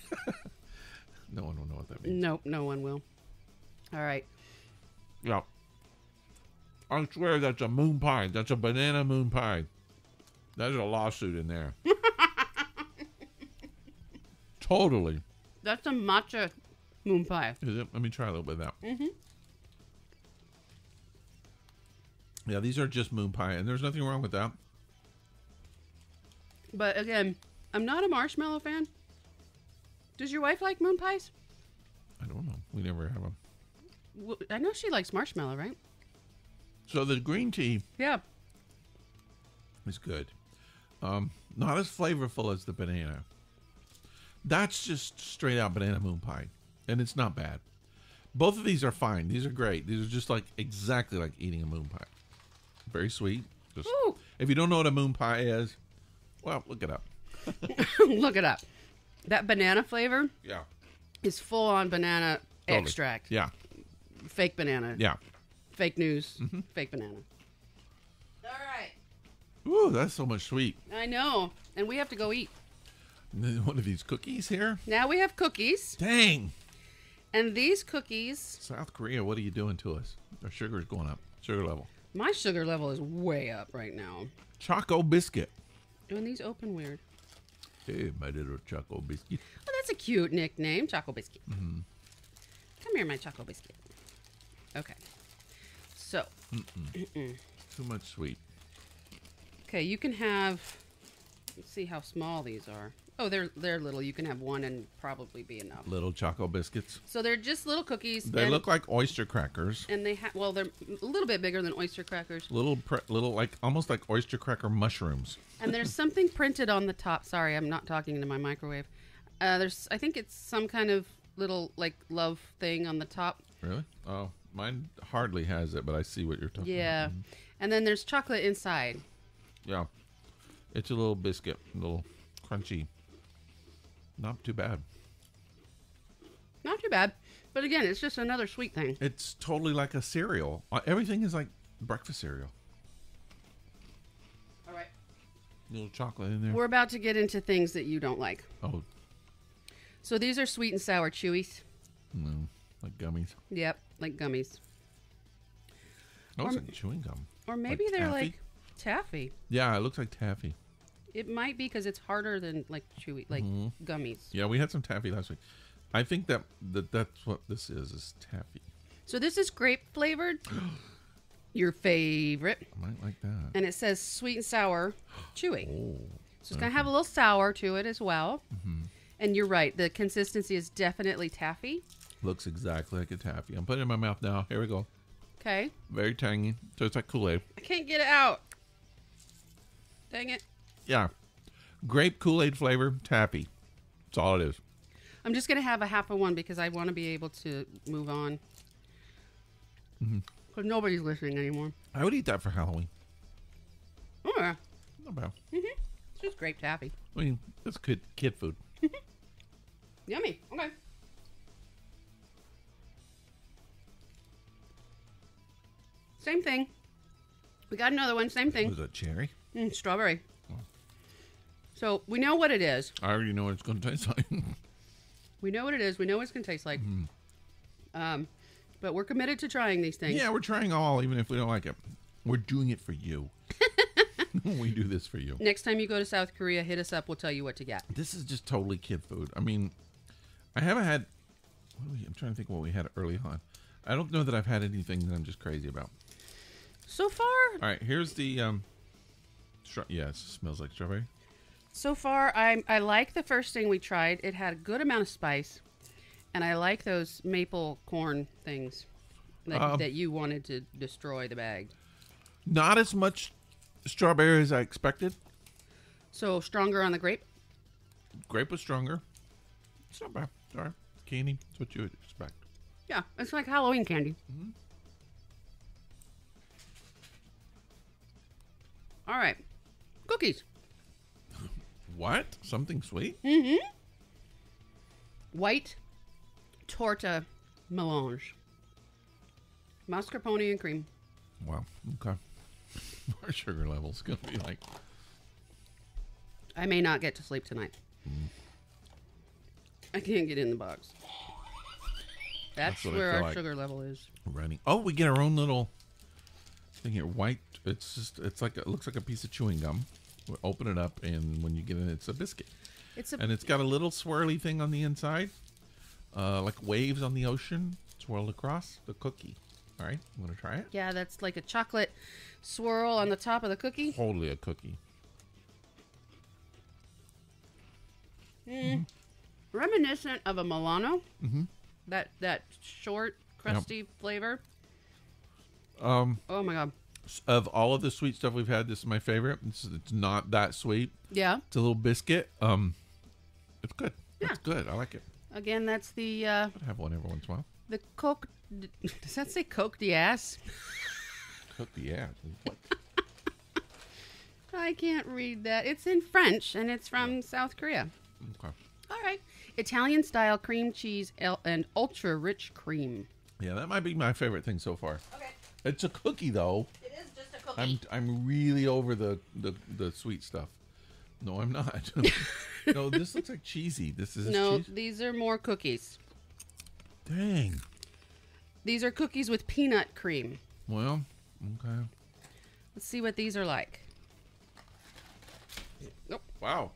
Speaker 1: No one will know what that means.
Speaker 2: Nope, no one will. All right.
Speaker 1: Yeah. I swear that's a moon pie. That's a banana moon pie. There's a lawsuit in there. Totally.
Speaker 2: That's a matcha moon pie.
Speaker 1: Is it? Let me try a little bit of that. Mm-hmm. Yeah, these are just moon pie, and there's nothing wrong with that.
Speaker 2: But again, I'm not a marshmallow fan. Does your wife like moon pies?
Speaker 1: I don't know. We never have them.
Speaker 2: I know she likes marshmallow, right?
Speaker 1: So the green tea
Speaker 2: Yeah.
Speaker 1: is good. Not as flavorful as the banana. That's just straight out banana moon pie, and it's not bad. Both of these are fine. These are great. These are just like exactly like eating a moon pie. Very sweet. Just,
Speaker 2: Ooh.
Speaker 1: if you don't know what a moon pie is, well, look it up.
Speaker 2: Look it up. That banana flavor
Speaker 1: Yeah.
Speaker 2: is full on banana
Speaker 1: Totally.
Speaker 2: extract.
Speaker 1: Yeah.
Speaker 2: Fake banana.
Speaker 1: Yeah.
Speaker 2: Fake news. Fake banana. All right.
Speaker 1: Ooh, that's so much sweet.
Speaker 2: I know. And we have to go eat.
Speaker 1: And then one of these cookies here.
Speaker 2: Now we have cookies.
Speaker 1: Dang.
Speaker 2: And these cookies,
Speaker 1: South Korea, what are you doing to us? Our sugar is going up. Sugar level.
Speaker 2: my sugar level is way up right now.
Speaker 1: Choco biscuit.
Speaker 2: And these open weird.
Speaker 1: Hey, my little Choco biscuit.
Speaker 2: Oh, that's a cute nickname, Choco Biscuit. Come here, my Choco Biscuit. Okay. So,
Speaker 1: Too much sweet.
Speaker 2: okay, you can have. Let's see how small these are. Oh, they're little. You can have one and probably be enough.
Speaker 1: Little Choco biscuits.
Speaker 2: So they're just little cookies.
Speaker 1: They look like oyster crackers.
Speaker 2: And they have. Well, they're a little bit bigger than oyster crackers.
Speaker 1: Little, like almost like oyster cracker mushrooms.
Speaker 2: And there's something printed on the top. Sorry, I'm not talking into my microwave. I think it's some kind of little like love thing on the top.
Speaker 1: Really? Oh, mine hardly has it, but I see what you're talking
Speaker 2: Yeah.
Speaker 1: about.
Speaker 2: And then there's chocolate inside.
Speaker 1: Yeah. It's a little biscuit, a little crunchy. Not too bad.
Speaker 2: Not too bad. But again, it's just another sweet thing.
Speaker 1: It's totally like a cereal. Everything is like breakfast cereal.
Speaker 2: All right.
Speaker 1: Little chocolate in there.
Speaker 2: We're about to get into things that you don't like.
Speaker 1: Oh,
Speaker 2: So these are sweet and sour chewies.
Speaker 1: no. Like gummies.
Speaker 2: Yep, like gummies.
Speaker 1: Oh, it's like chewing gum.
Speaker 2: Or maybe
Speaker 1: Like
Speaker 2: they're
Speaker 1: taffy?
Speaker 2: like taffy.
Speaker 1: Yeah, it looks like taffy.
Speaker 2: It might be because it's harder than like chewy, like gummies.
Speaker 1: Yeah, we had some taffy last week. I think that's what this is taffy.
Speaker 2: So this is grape flavored. Your favorite.
Speaker 1: I might like that.
Speaker 2: And it says sweet and sour chewy.
Speaker 1: Oh.
Speaker 2: So it's going to have a little sour to it as well. And you're right. The consistency is definitely taffy.
Speaker 1: Looks exactly like a taffy. I'm putting it in my mouth now. Here we go.
Speaker 2: Okay.
Speaker 1: Very tangy. So it's like Kool-Aid.
Speaker 2: I can't get it out. Dang it.
Speaker 1: Yeah. Grape Kool-Aid flavor, taffy. That's all it is.
Speaker 2: I'm just going to have a half of one because I want to be able to move on. Because nobody's listening anymore.
Speaker 1: I would eat that for Halloween.
Speaker 2: Oh, yeah.
Speaker 1: Not bad.
Speaker 2: It's just grape taffy.
Speaker 1: I mean, that's good kid food.
Speaker 2: Yummy. Okay. Same thing. We got another one. Same thing.
Speaker 1: Was it cherry?
Speaker 2: Strawberry. So we know what it is.
Speaker 1: I already know what it's going to taste like.
Speaker 2: We know what it is. We know what it's going to taste like. But we're committed to trying these things.
Speaker 1: Yeah, we're trying all, even if we don't like it. We're doing it for you. We do this for you.
Speaker 2: Next time you go to South Korea, hit us up. We'll tell you what to get.
Speaker 1: This is just totally kid food. I mean, I haven't had... I'm trying to think of what we had early on. I don't know that I've had anything that I'm just crazy about.
Speaker 2: So far...
Speaker 1: All right, here's the... yeah, it smells like strawberry.
Speaker 2: So far, I like the first thing we tried. It had a good amount of spice. And I like those maple corn things that you wanted to destroy the bag.
Speaker 1: Not as much strawberry as I expected.
Speaker 2: So stronger on the grape?
Speaker 1: Grape was stronger. It's not bad. All right. Candy. That's what you would expect.
Speaker 2: Yeah, it's like Halloween candy.
Speaker 1: Mm-hmm.
Speaker 2: All right. Cookies.
Speaker 1: What? Something sweet?
Speaker 2: Mm-hmm. White torta melange. Mascarpone and cream.
Speaker 1: Wow. Okay. Our sugar level's going to be like...
Speaker 2: I may not get to sleep tonight. I can't get in the box. That's where our sugar level is.
Speaker 1: Running. Oh, we get our own little thing here. White. It looks like a piece of chewing gum. We open it up, and when you get in, it's a biscuit. And it's got a little swirly thing on the inside, like waves on the ocean swirled across the cookie. All right, you want to try it?
Speaker 2: Yeah, that's like a chocolate swirl on the top of the cookie.
Speaker 1: Totally a cookie.
Speaker 2: Reminiscent of a Milano. Mm-hmm. That short, crusty flavor. Oh my god!
Speaker 1: Of all of the sweet stuff we've had, this is my favorite. It's not that sweet.
Speaker 2: Yeah,
Speaker 1: it's a little biscuit. It's good. Yeah. It's good. I like it.
Speaker 2: Again, that's the.
Speaker 1: I'd have one every once in a while.
Speaker 2: The Coke. Does that say Coke d'Ass?
Speaker 1: Coke d'Ass. What?
Speaker 2: I can't read that. It's in French, and it's from South Korea.
Speaker 1: Okay.
Speaker 2: All right. Italian style cream cheese and ultra rich cream.
Speaker 1: Yeah, that might be my favorite thing so far. Okay. It's a cookie, though.
Speaker 2: It is just a cookie.
Speaker 1: I'm really over the sweet stuff. No, I'm not. No, this looks like cheesy. This is cheese?
Speaker 2: These are more cookies.
Speaker 1: Dang.
Speaker 2: These are cookies with peanut cream.
Speaker 1: Well, okay.
Speaker 2: Let's see what these are like.
Speaker 1: Nope. Wow.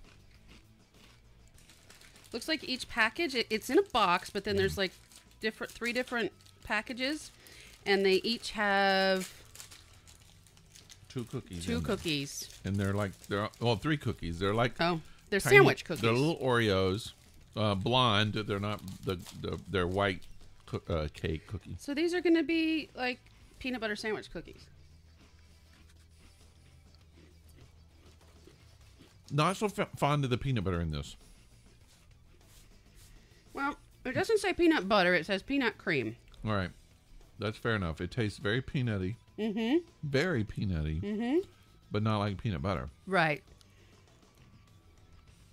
Speaker 2: Looks like each package, it's in a box, but then there's like three different packages, and they each have
Speaker 1: two cookies.
Speaker 2: Cookies.
Speaker 1: And they're 3 cookies. They're like
Speaker 2: they're
Speaker 1: tiny,
Speaker 2: sandwich cookies.
Speaker 1: They're little Oreos, blonde. They're not they're white cake cookies.
Speaker 2: So these are going to be like peanut butter sandwich cookies.
Speaker 1: Not so fond of the peanut butter in this.
Speaker 2: Well, it doesn't say peanut butter. It says peanut cream.
Speaker 1: All right. That's fair enough. It tastes very peanutty.
Speaker 2: Mm-hmm.
Speaker 1: Very peanutty.
Speaker 2: Mm-hmm.
Speaker 1: But not like peanut butter.
Speaker 2: Right.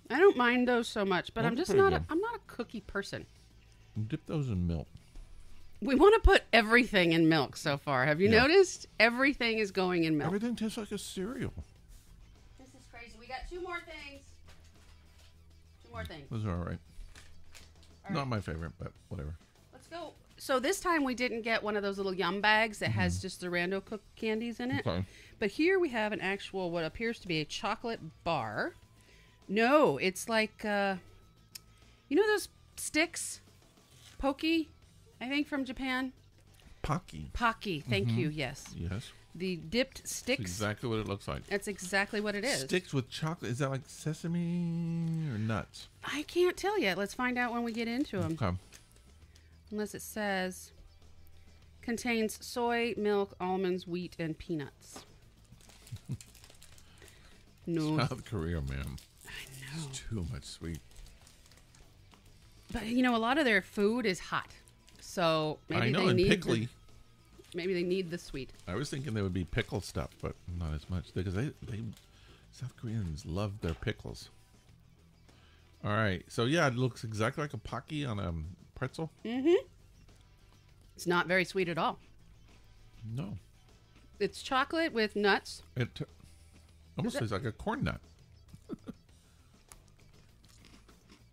Speaker 2: I don't mind those so much, but I'm just not I'm not a cookie person.
Speaker 1: Dip those in milk.
Speaker 2: We want to put everything in milk so far. Have you noticed? Everything is going in milk.
Speaker 1: Everything tastes like a cereal.
Speaker 2: This is crazy. We got 2 more things. 2 more things.
Speaker 1: Those are all right. Not my favorite, but whatever.
Speaker 2: Let's go. So this time we didn't get one of those little yum bags that has just the rando cooked candies in it.
Speaker 1: Okay.
Speaker 2: But here we have an actual, what appears to be a chocolate bar. No, it's like, you know those sticks? Pocky, I think from Japan.
Speaker 1: Pocky.
Speaker 2: Pocky, thank you, yes.
Speaker 1: Yes.
Speaker 2: The dipped sticks.
Speaker 1: That's exactly what it looks like.
Speaker 2: That's exactly what it is.
Speaker 1: Sticks with chocolate. Is that like sesame or nuts?
Speaker 2: I can't tell yet. Let's find out when we get into them.
Speaker 1: Okay.
Speaker 2: Unless it says contains soy, milk, almonds, wheat, and peanuts. No.
Speaker 1: South Korea, man.
Speaker 2: I know.
Speaker 1: It's too much sweet.
Speaker 2: But you know, a lot of their food is hot, so maybe they need
Speaker 1: pickly.
Speaker 2: Maybe they need the sweet.
Speaker 1: I was thinking they would be pickle stuff, but not as much because they South Koreans love their pickles. All right, so yeah, it looks exactly like a Pocky on a pretzel.
Speaker 2: Mm-hmm. It's not very sweet at all.
Speaker 1: No.
Speaker 2: It's chocolate with nuts.
Speaker 1: Almost tastes like a corn nut.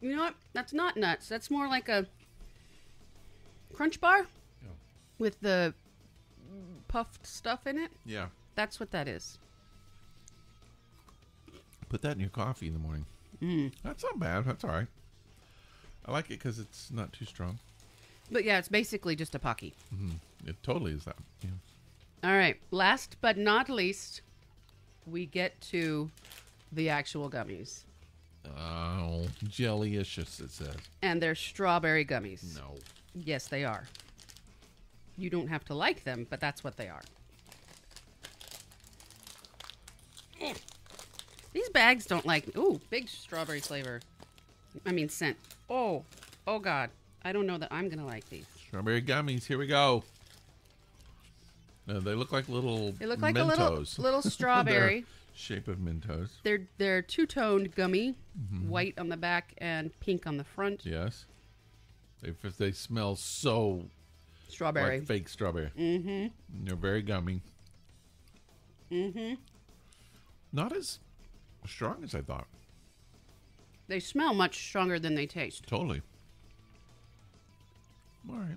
Speaker 2: You know what? That's not nuts. That's more like a Crunch Bar with the puffed stuff in it.
Speaker 1: Yeah.
Speaker 2: That's what that is.
Speaker 1: Put that in your coffee in the morning. That's not bad. That's all right. I like it because it's not too strong.
Speaker 2: But yeah, it's basically just a Pocky.
Speaker 1: It totally is that. Yeah.
Speaker 2: All right. Last but not least, we get to the actual gummies.
Speaker 1: Oh, jellylicious, it says.
Speaker 2: And they're strawberry gummies.
Speaker 1: No.
Speaker 2: Yes, they are. You don't have to like them, but that's what they are. These bags don't like... Ooh, big strawberry flavor. I mean, scent. Oh God. I don't know that I'm going to like these.
Speaker 1: Strawberry gummies. Here we go. They look like little
Speaker 2: They look like
Speaker 1: Mentos.
Speaker 2: a little strawberry.
Speaker 1: Shape of Mentos.
Speaker 2: They're two-toned gummy, white on the back and pink on the front.
Speaker 1: Yes. They smell so
Speaker 2: Strawberry.
Speaker 1: like fake strawberry. Mm-hmm. They're very gummy. Mm-hmm. Not as strong as I thought.
Speaker 2: They smell much stronger than they taste.
Speaker 1: Totally. All right.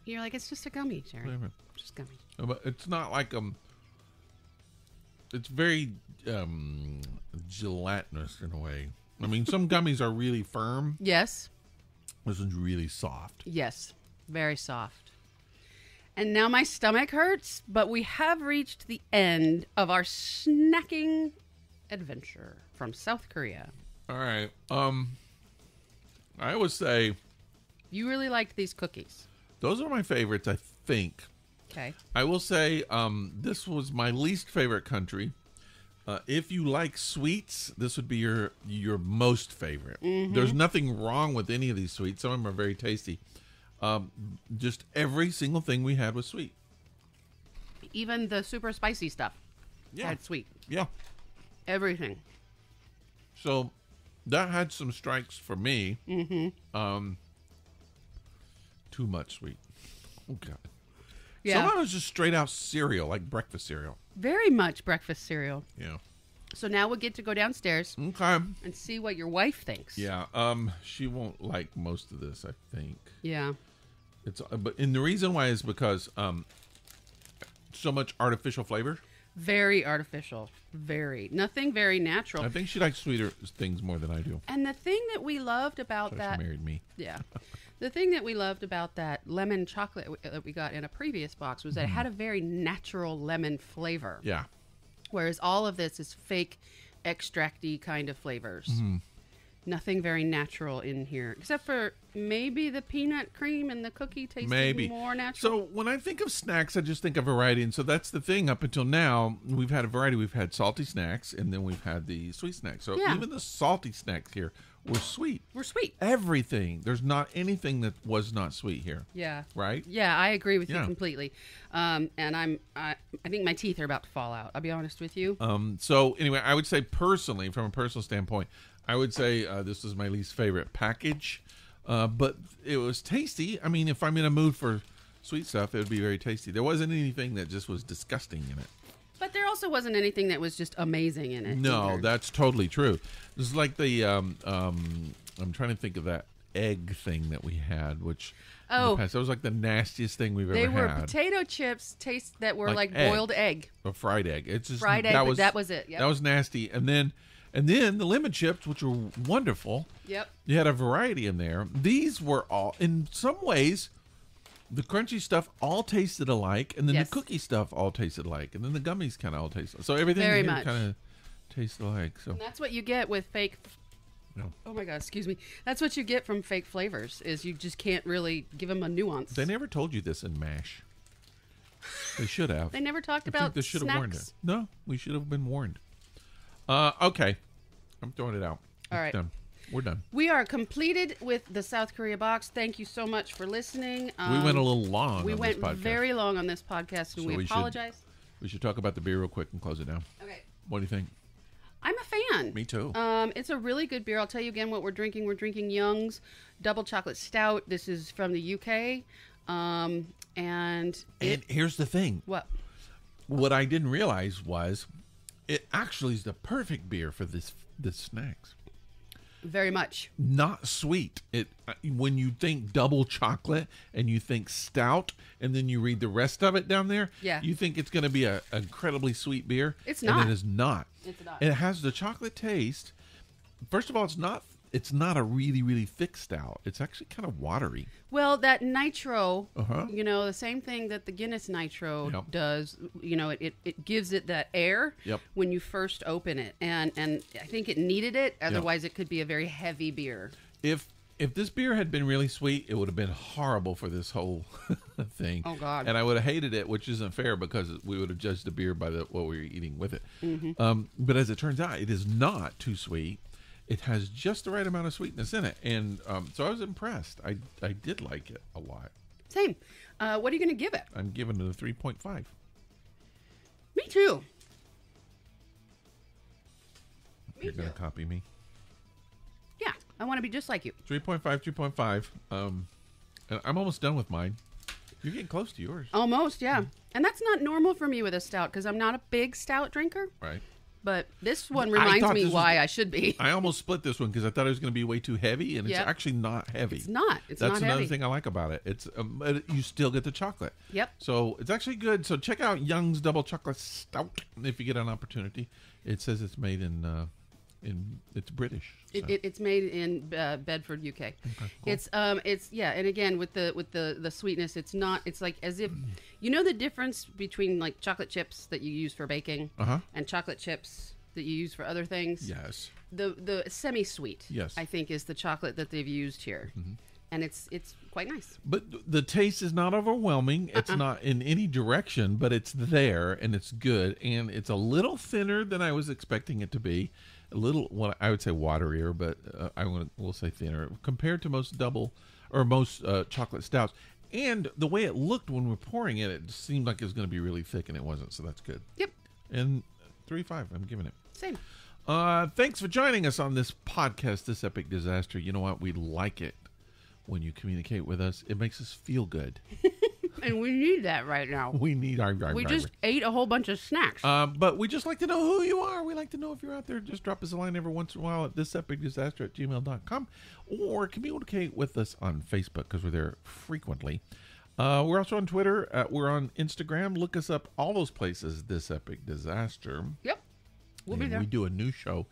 Speaker 2: You're like, it's just a gummy, Cheri.
Speaker 1: Flavor.
Speaker 2: Just gummy.
Speaker 1: But it's not like it's very gelatinous in a way. I mean, some gummies are really firm.
Speaker 2: Yes.
Speaker 1: This one's really soft.
Speaker 2: Yes. Very soft. And now my stomach hurts, but we have reached the end of our snacking adventure from South Korea.
Speaker 1: All right. I would say
Speaker 2: You really liked these cookies.
Speaker 1: those are my favorites, I think.
Speaker 2: Okay.
Speaker 1: I will say this was my least favorite country. If you like sweets, this would be your most favorite. There's nothing wrong with any of these sweets. Some of them are very tasty. Just every single thing we had was sweet.
Speaker 2: Even the super spicy stuff had sweet.
Speaker 1: Yeah.
Speaker 2: Everything.
Speaker 1: So that had some strikes for me. Too much sweet. Oh, God.
Speaker 2: Yeah.
Speaker 1: Some of it was just straight out cereal, like breakfast cereal.
Speaker 2: Very much breakfast cereal.
Speaker 1: Yeah.
Speaker 2: So now we'll get to go downstairs
Speaker 1: Okay.
Speaker 2: and see what your wife thinks.
Speaker 1: Yeah. She won't like most of this, I think.
Speaker 2: Yeah.
Speaker 1: And the reason why is because so much artificial flavor.
Speaker 2: Very artificial. Very. Nothing very natural.
Speaker 1: I think she likes sweeter things more than I do.
Speaker 2: And the thing that we loved about
Speaker 1: So
Speaker 2: that...
Speaker 1: she married me.
Speaker 2: Yeah. The thing that we loved about that lemon chocolate that we got in a previous box was that it had a very natural lemon flavor.
Speaker 1: Yeah.
Speaker 2: Whereas all of this is fake, extracty kind of flavors. Nothing very natural in here, except for maybe the peanut cream and the cookie tasting more natural.
Speaker 1: So when I think of snacks, I just think of variety. And so that's the thing. Up until now, we've had a variety. We've had salty snacks, and then we've had the sweet snacks. So even the salty snacks here were sweet.
Speaker 2: We're sweet.
Speaker 1: Everything. There's not anything that was not sweet here.
Speaker 2: Yeah.
Speaker 1: Right?
Speaker 2: Yeah, I agree with you completely. And I think my teeth are about to fall out. I'll be honest with you.
Speaker 1: So anyway, I would say personally, from a personal standpoint, I would say this is my least favorite package. But it was tasty. I mean, if I'm in a mood for sweet stuff, it would be very tasty. There wasn't anything that just was disgusting in it.
Speaker 2: But there also wasn't anything that was just amazing in it.
Speaker 1: No,
Speaker 2: either.
Speaker 1: that's totally true. This is like the I'm trying to think of that egg thing that we had, which in the past, that was like the nastiest thing we've ever had.
Speaker 2: They were potato chips that were like boiled egg.
Speaker 1: A fried egg. It's just
Speaker 2: fried egg, but that was it. Yep.
Speaker 1: That was nasty. And then the lemon chips, which were wonderful.
Speaker 2: Yep.
Speaker 1: You had a variety in there. These were all, in some ways, the crunchy stuff all tasted alike, and then the cookie stuff all tasted alike, and then the gummies kind of all tasted. So everything
Speaker 2: Very
Speaker 1: here
Speaker 2: much
Speaker 1: kind of tasted alike. So
Speaker 2: and that's what you get with fake.
Speaker 1: No.
Speaker 2: Oh my God! Excuse me. That's what you get from fake flavors. Is you just can't really give them a nuance.
Speaker 1: They never told you this in MASH. They should have.
Speaker 2: They never talked
Speaker 1: I
Speaker 2: about
Speaker 1: think they should have warned
Speaker 2: snacks.
Speaker 1: us. No, we should have been warned. Okay, I'm throwing it out.
Speaker 2: All right.
Speaker 1: Done. We're done.
Speaker 2: We are completed with the South Korea box. Thank you so much for listening.
Speaker 1: We went a little long.
Speaker 2: We
Speaker 1: on
Speaker 2: went
Speaker 1: this podcast.
Speaker 2: very long on this podcast, and
Speaker 1: So
Speaker 2: we apologize.
Speaker 1: We should talk about the beer real quick and close it down.
Speaker 2: Okay.
Speaker 1: What do you think?
Speaker 2: I'm a fan.
Speaker 1: Me too.
Speaker 2: It's a really good beer. I'll tell you again what we're drinking. We're drinking Young's Double Chocolate Stout. This is from the UK. And
Speaker 1: here's the thing.
Speaker 2: What?
Speaker 1: What I didn't realize was it actually is the perfect beer for this snacks.
Speaker 2: Very much.
Speaker 1: Not sweet. When you think double chocolate and you think stout, and then you read the rest of it down there, you think it's going to be an incredibly sweet beer.
Speaker 2: It's not.
Speaker 1: And it is not.
Speaker 2: It's not.
Speaker 1: It has the chocolate taste. First of all, it's not a really, really thick stout. It's actually kind of watery.
Speaker 2: Well, that nitro, the same thing that the Guinness Nitro does, it gives it that air when you first open it. And I think it needed it. Otherwise, it could be a very heavy beer.
Speaker 1: If this beer had been really sweet, it would have been horrible for this whole thing.
Speaker 2: Oh, God.
Speaker 1: And I would have hated it, which isn't fair because we would have judged the beer by what we were eating with it. Mm-hmm. But as it turns out, it is not too sweet. It has just the right amount of sweetness in it. And so I was impressed. I did like it a lot.
Speaker 2: Same. What are you going to give it?
Speaker 1: I'm giving it a 3.5.
Speaker 2: Me too.
Speaker 1: You're going to copy me?
Speaker 2: Yeah. I want to be just like you.
Speaker 1: 3.5. And I'm almost done with mine. You're getting close to yours.
Speaker 2: Almost, yeah. And that's not normal for me with a stout because I'm not a big stout drinker.
Speaker 1: Right.
Speaker 2: But this one reminds me why I should be.
Speaker 1: I almost split this one because I thought it was going to be way too heavy, and it's actually not heavy.
Speaker 2: It's not.
Speaker 1: That's another thing I like about it. It's you still get the chocolate.
Speaker 2: Yep.
Speaker 1: So it's actually good. So check out Young's Double Chocolate Stout if you get an opportunity. It says it's made in it's British. So.
Speaker 2: It's made in Bedford, UK. Okay, cool. It's and again with the sweetness, it's not. It's like as if you know the difference between like chocolate chips that you use for baking and chocolate chips that you use for other things.
Speaker 1: Yes.
Speaker 2: The semi-sweet.
Speaker 1: Yes.
Speaker 2: I think is the chocolate that they've used here. Mm-hmm. And it's quite nice.
Speaker 1: But the taste is not overwhelming. It's not in any direction, but it's there and it's good. And it's a little thinner than I was expecting it to be. A little, well, I would say waterier, but we'll say thinner compared to most chocolate stouts. And the way it looked when we're pouring it, it seemed like it was going to be really thick, and it wasn't. So that's good.
Speaker 2: Yep.
Speaker 1: And 3.5, I'm giving it.
Speaker 2: Same.
Speaker 1: Thanks for joining us on this podcast, This Epic Disaster. You know what? We like it when you communicate with us. It makes us feel good.
Speaker 2: And we need that right now.
Speaker 1: We need
Speaker 2: We just ate a whole bunch of snacks.
Speaker 1: But we just like to know who you are. We like to know if you're out there. Just drop us a line every once in a while at thisepicdisaster@gmail.com or communicate with us on Facebook because we're there frequently. We're also on Twitter. We're on Instagram. Look us up all those places, This Epic Disaster.
Speaker 2: Yep. We'll be there.
Speaker 1: We do a new show.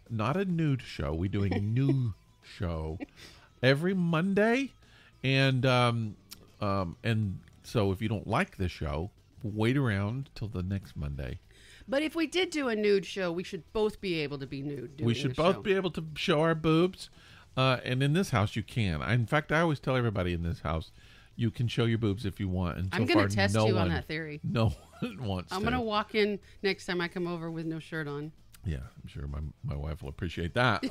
Speaker 1: Not a nude show. We do a new show every Monday. And so if you don't like the show, wait around till the next Monday.
Speaker 2: But if we did do a nude show, we should both be able to be nude.
Speaker 1: We should both be able to show our boobs. And in this house, you can. In fact, I always tell everybody in this house, you can show your boobs if you want. And
Speaker 2: I'm going to test you on that theory.
Speaker 1: No one wants to.
Speaker 2: I'm going to walk in next time I come over with no shirt on.
Speaker 1: Yeah, I'm sure my wife will appreciate that.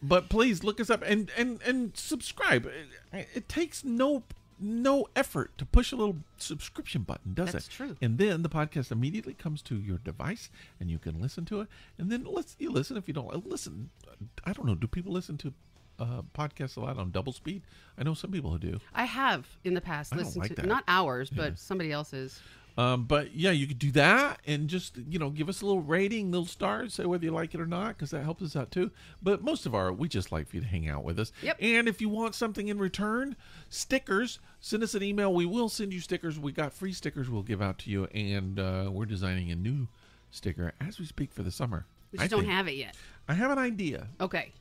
Speaker 1: But please look us up and subscribe. It takes no effort to push a little subscription button, does it?
Speaker 2: That's true.
Speaker 1: And then the podcast immediately comes to your device, and you can listen to it. And then you listen if you don't listen. I don't know. Do people listen to podcasts a lot on double speed? I know some people who do.
Speaker 2: I have in the past listened to not ours, but somebody else's.
Speaker 1: But yeah, you could do that and just, give us a little rating, little stars, say whether you like it or not, because that helps us out too. But most of we just like for you to hang out with us.
Speaker 2: Yep.
Speaker 1: And if you want something in return, stickers, send us an email. We will send you stickers. We got free stickers we'll give out to you. And we're designing a new sticker as we speak for the summer.
Speaker 2: We just don't have it yet.
Speaker 1: I have an idea.
Speaker 2: Okay.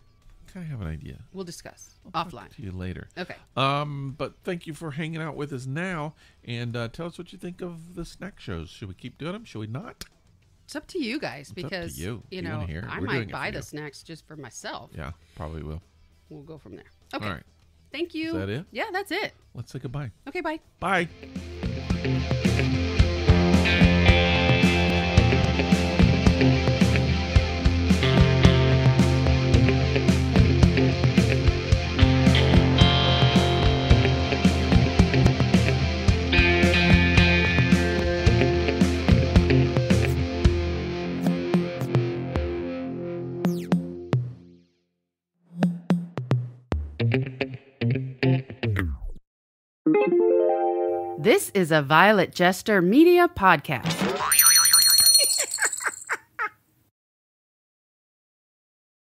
Speaker 1: I have an idea.
Speaker 2: We'll discuss offline.
Speaker 1: Talk to you later.
Speaker 2: Okay.
Speaker 1: But thank you for hanging out with us now, and tell us what you think of the snack shows. Should we keep doing them? Should we not?
Speaker 2: It's up to you guys because
Speaker 1: you
Speaker 2: I might buy the snacks just for myself.
Speaker 1: Yeah, probably will.
Speaker 2: We'll go from there. Okay.
Speaker 1: All right.
Speaker 2: Thank you.
Speaker 1: Is that it?
Speaker 2: Yeah, that's it.
Speaker 1: Let's say goodbye.
Speaker 2: Okay, bye.
Speaker 1: Bye.
Speaker 2: This is a Violet Jester Media podcast.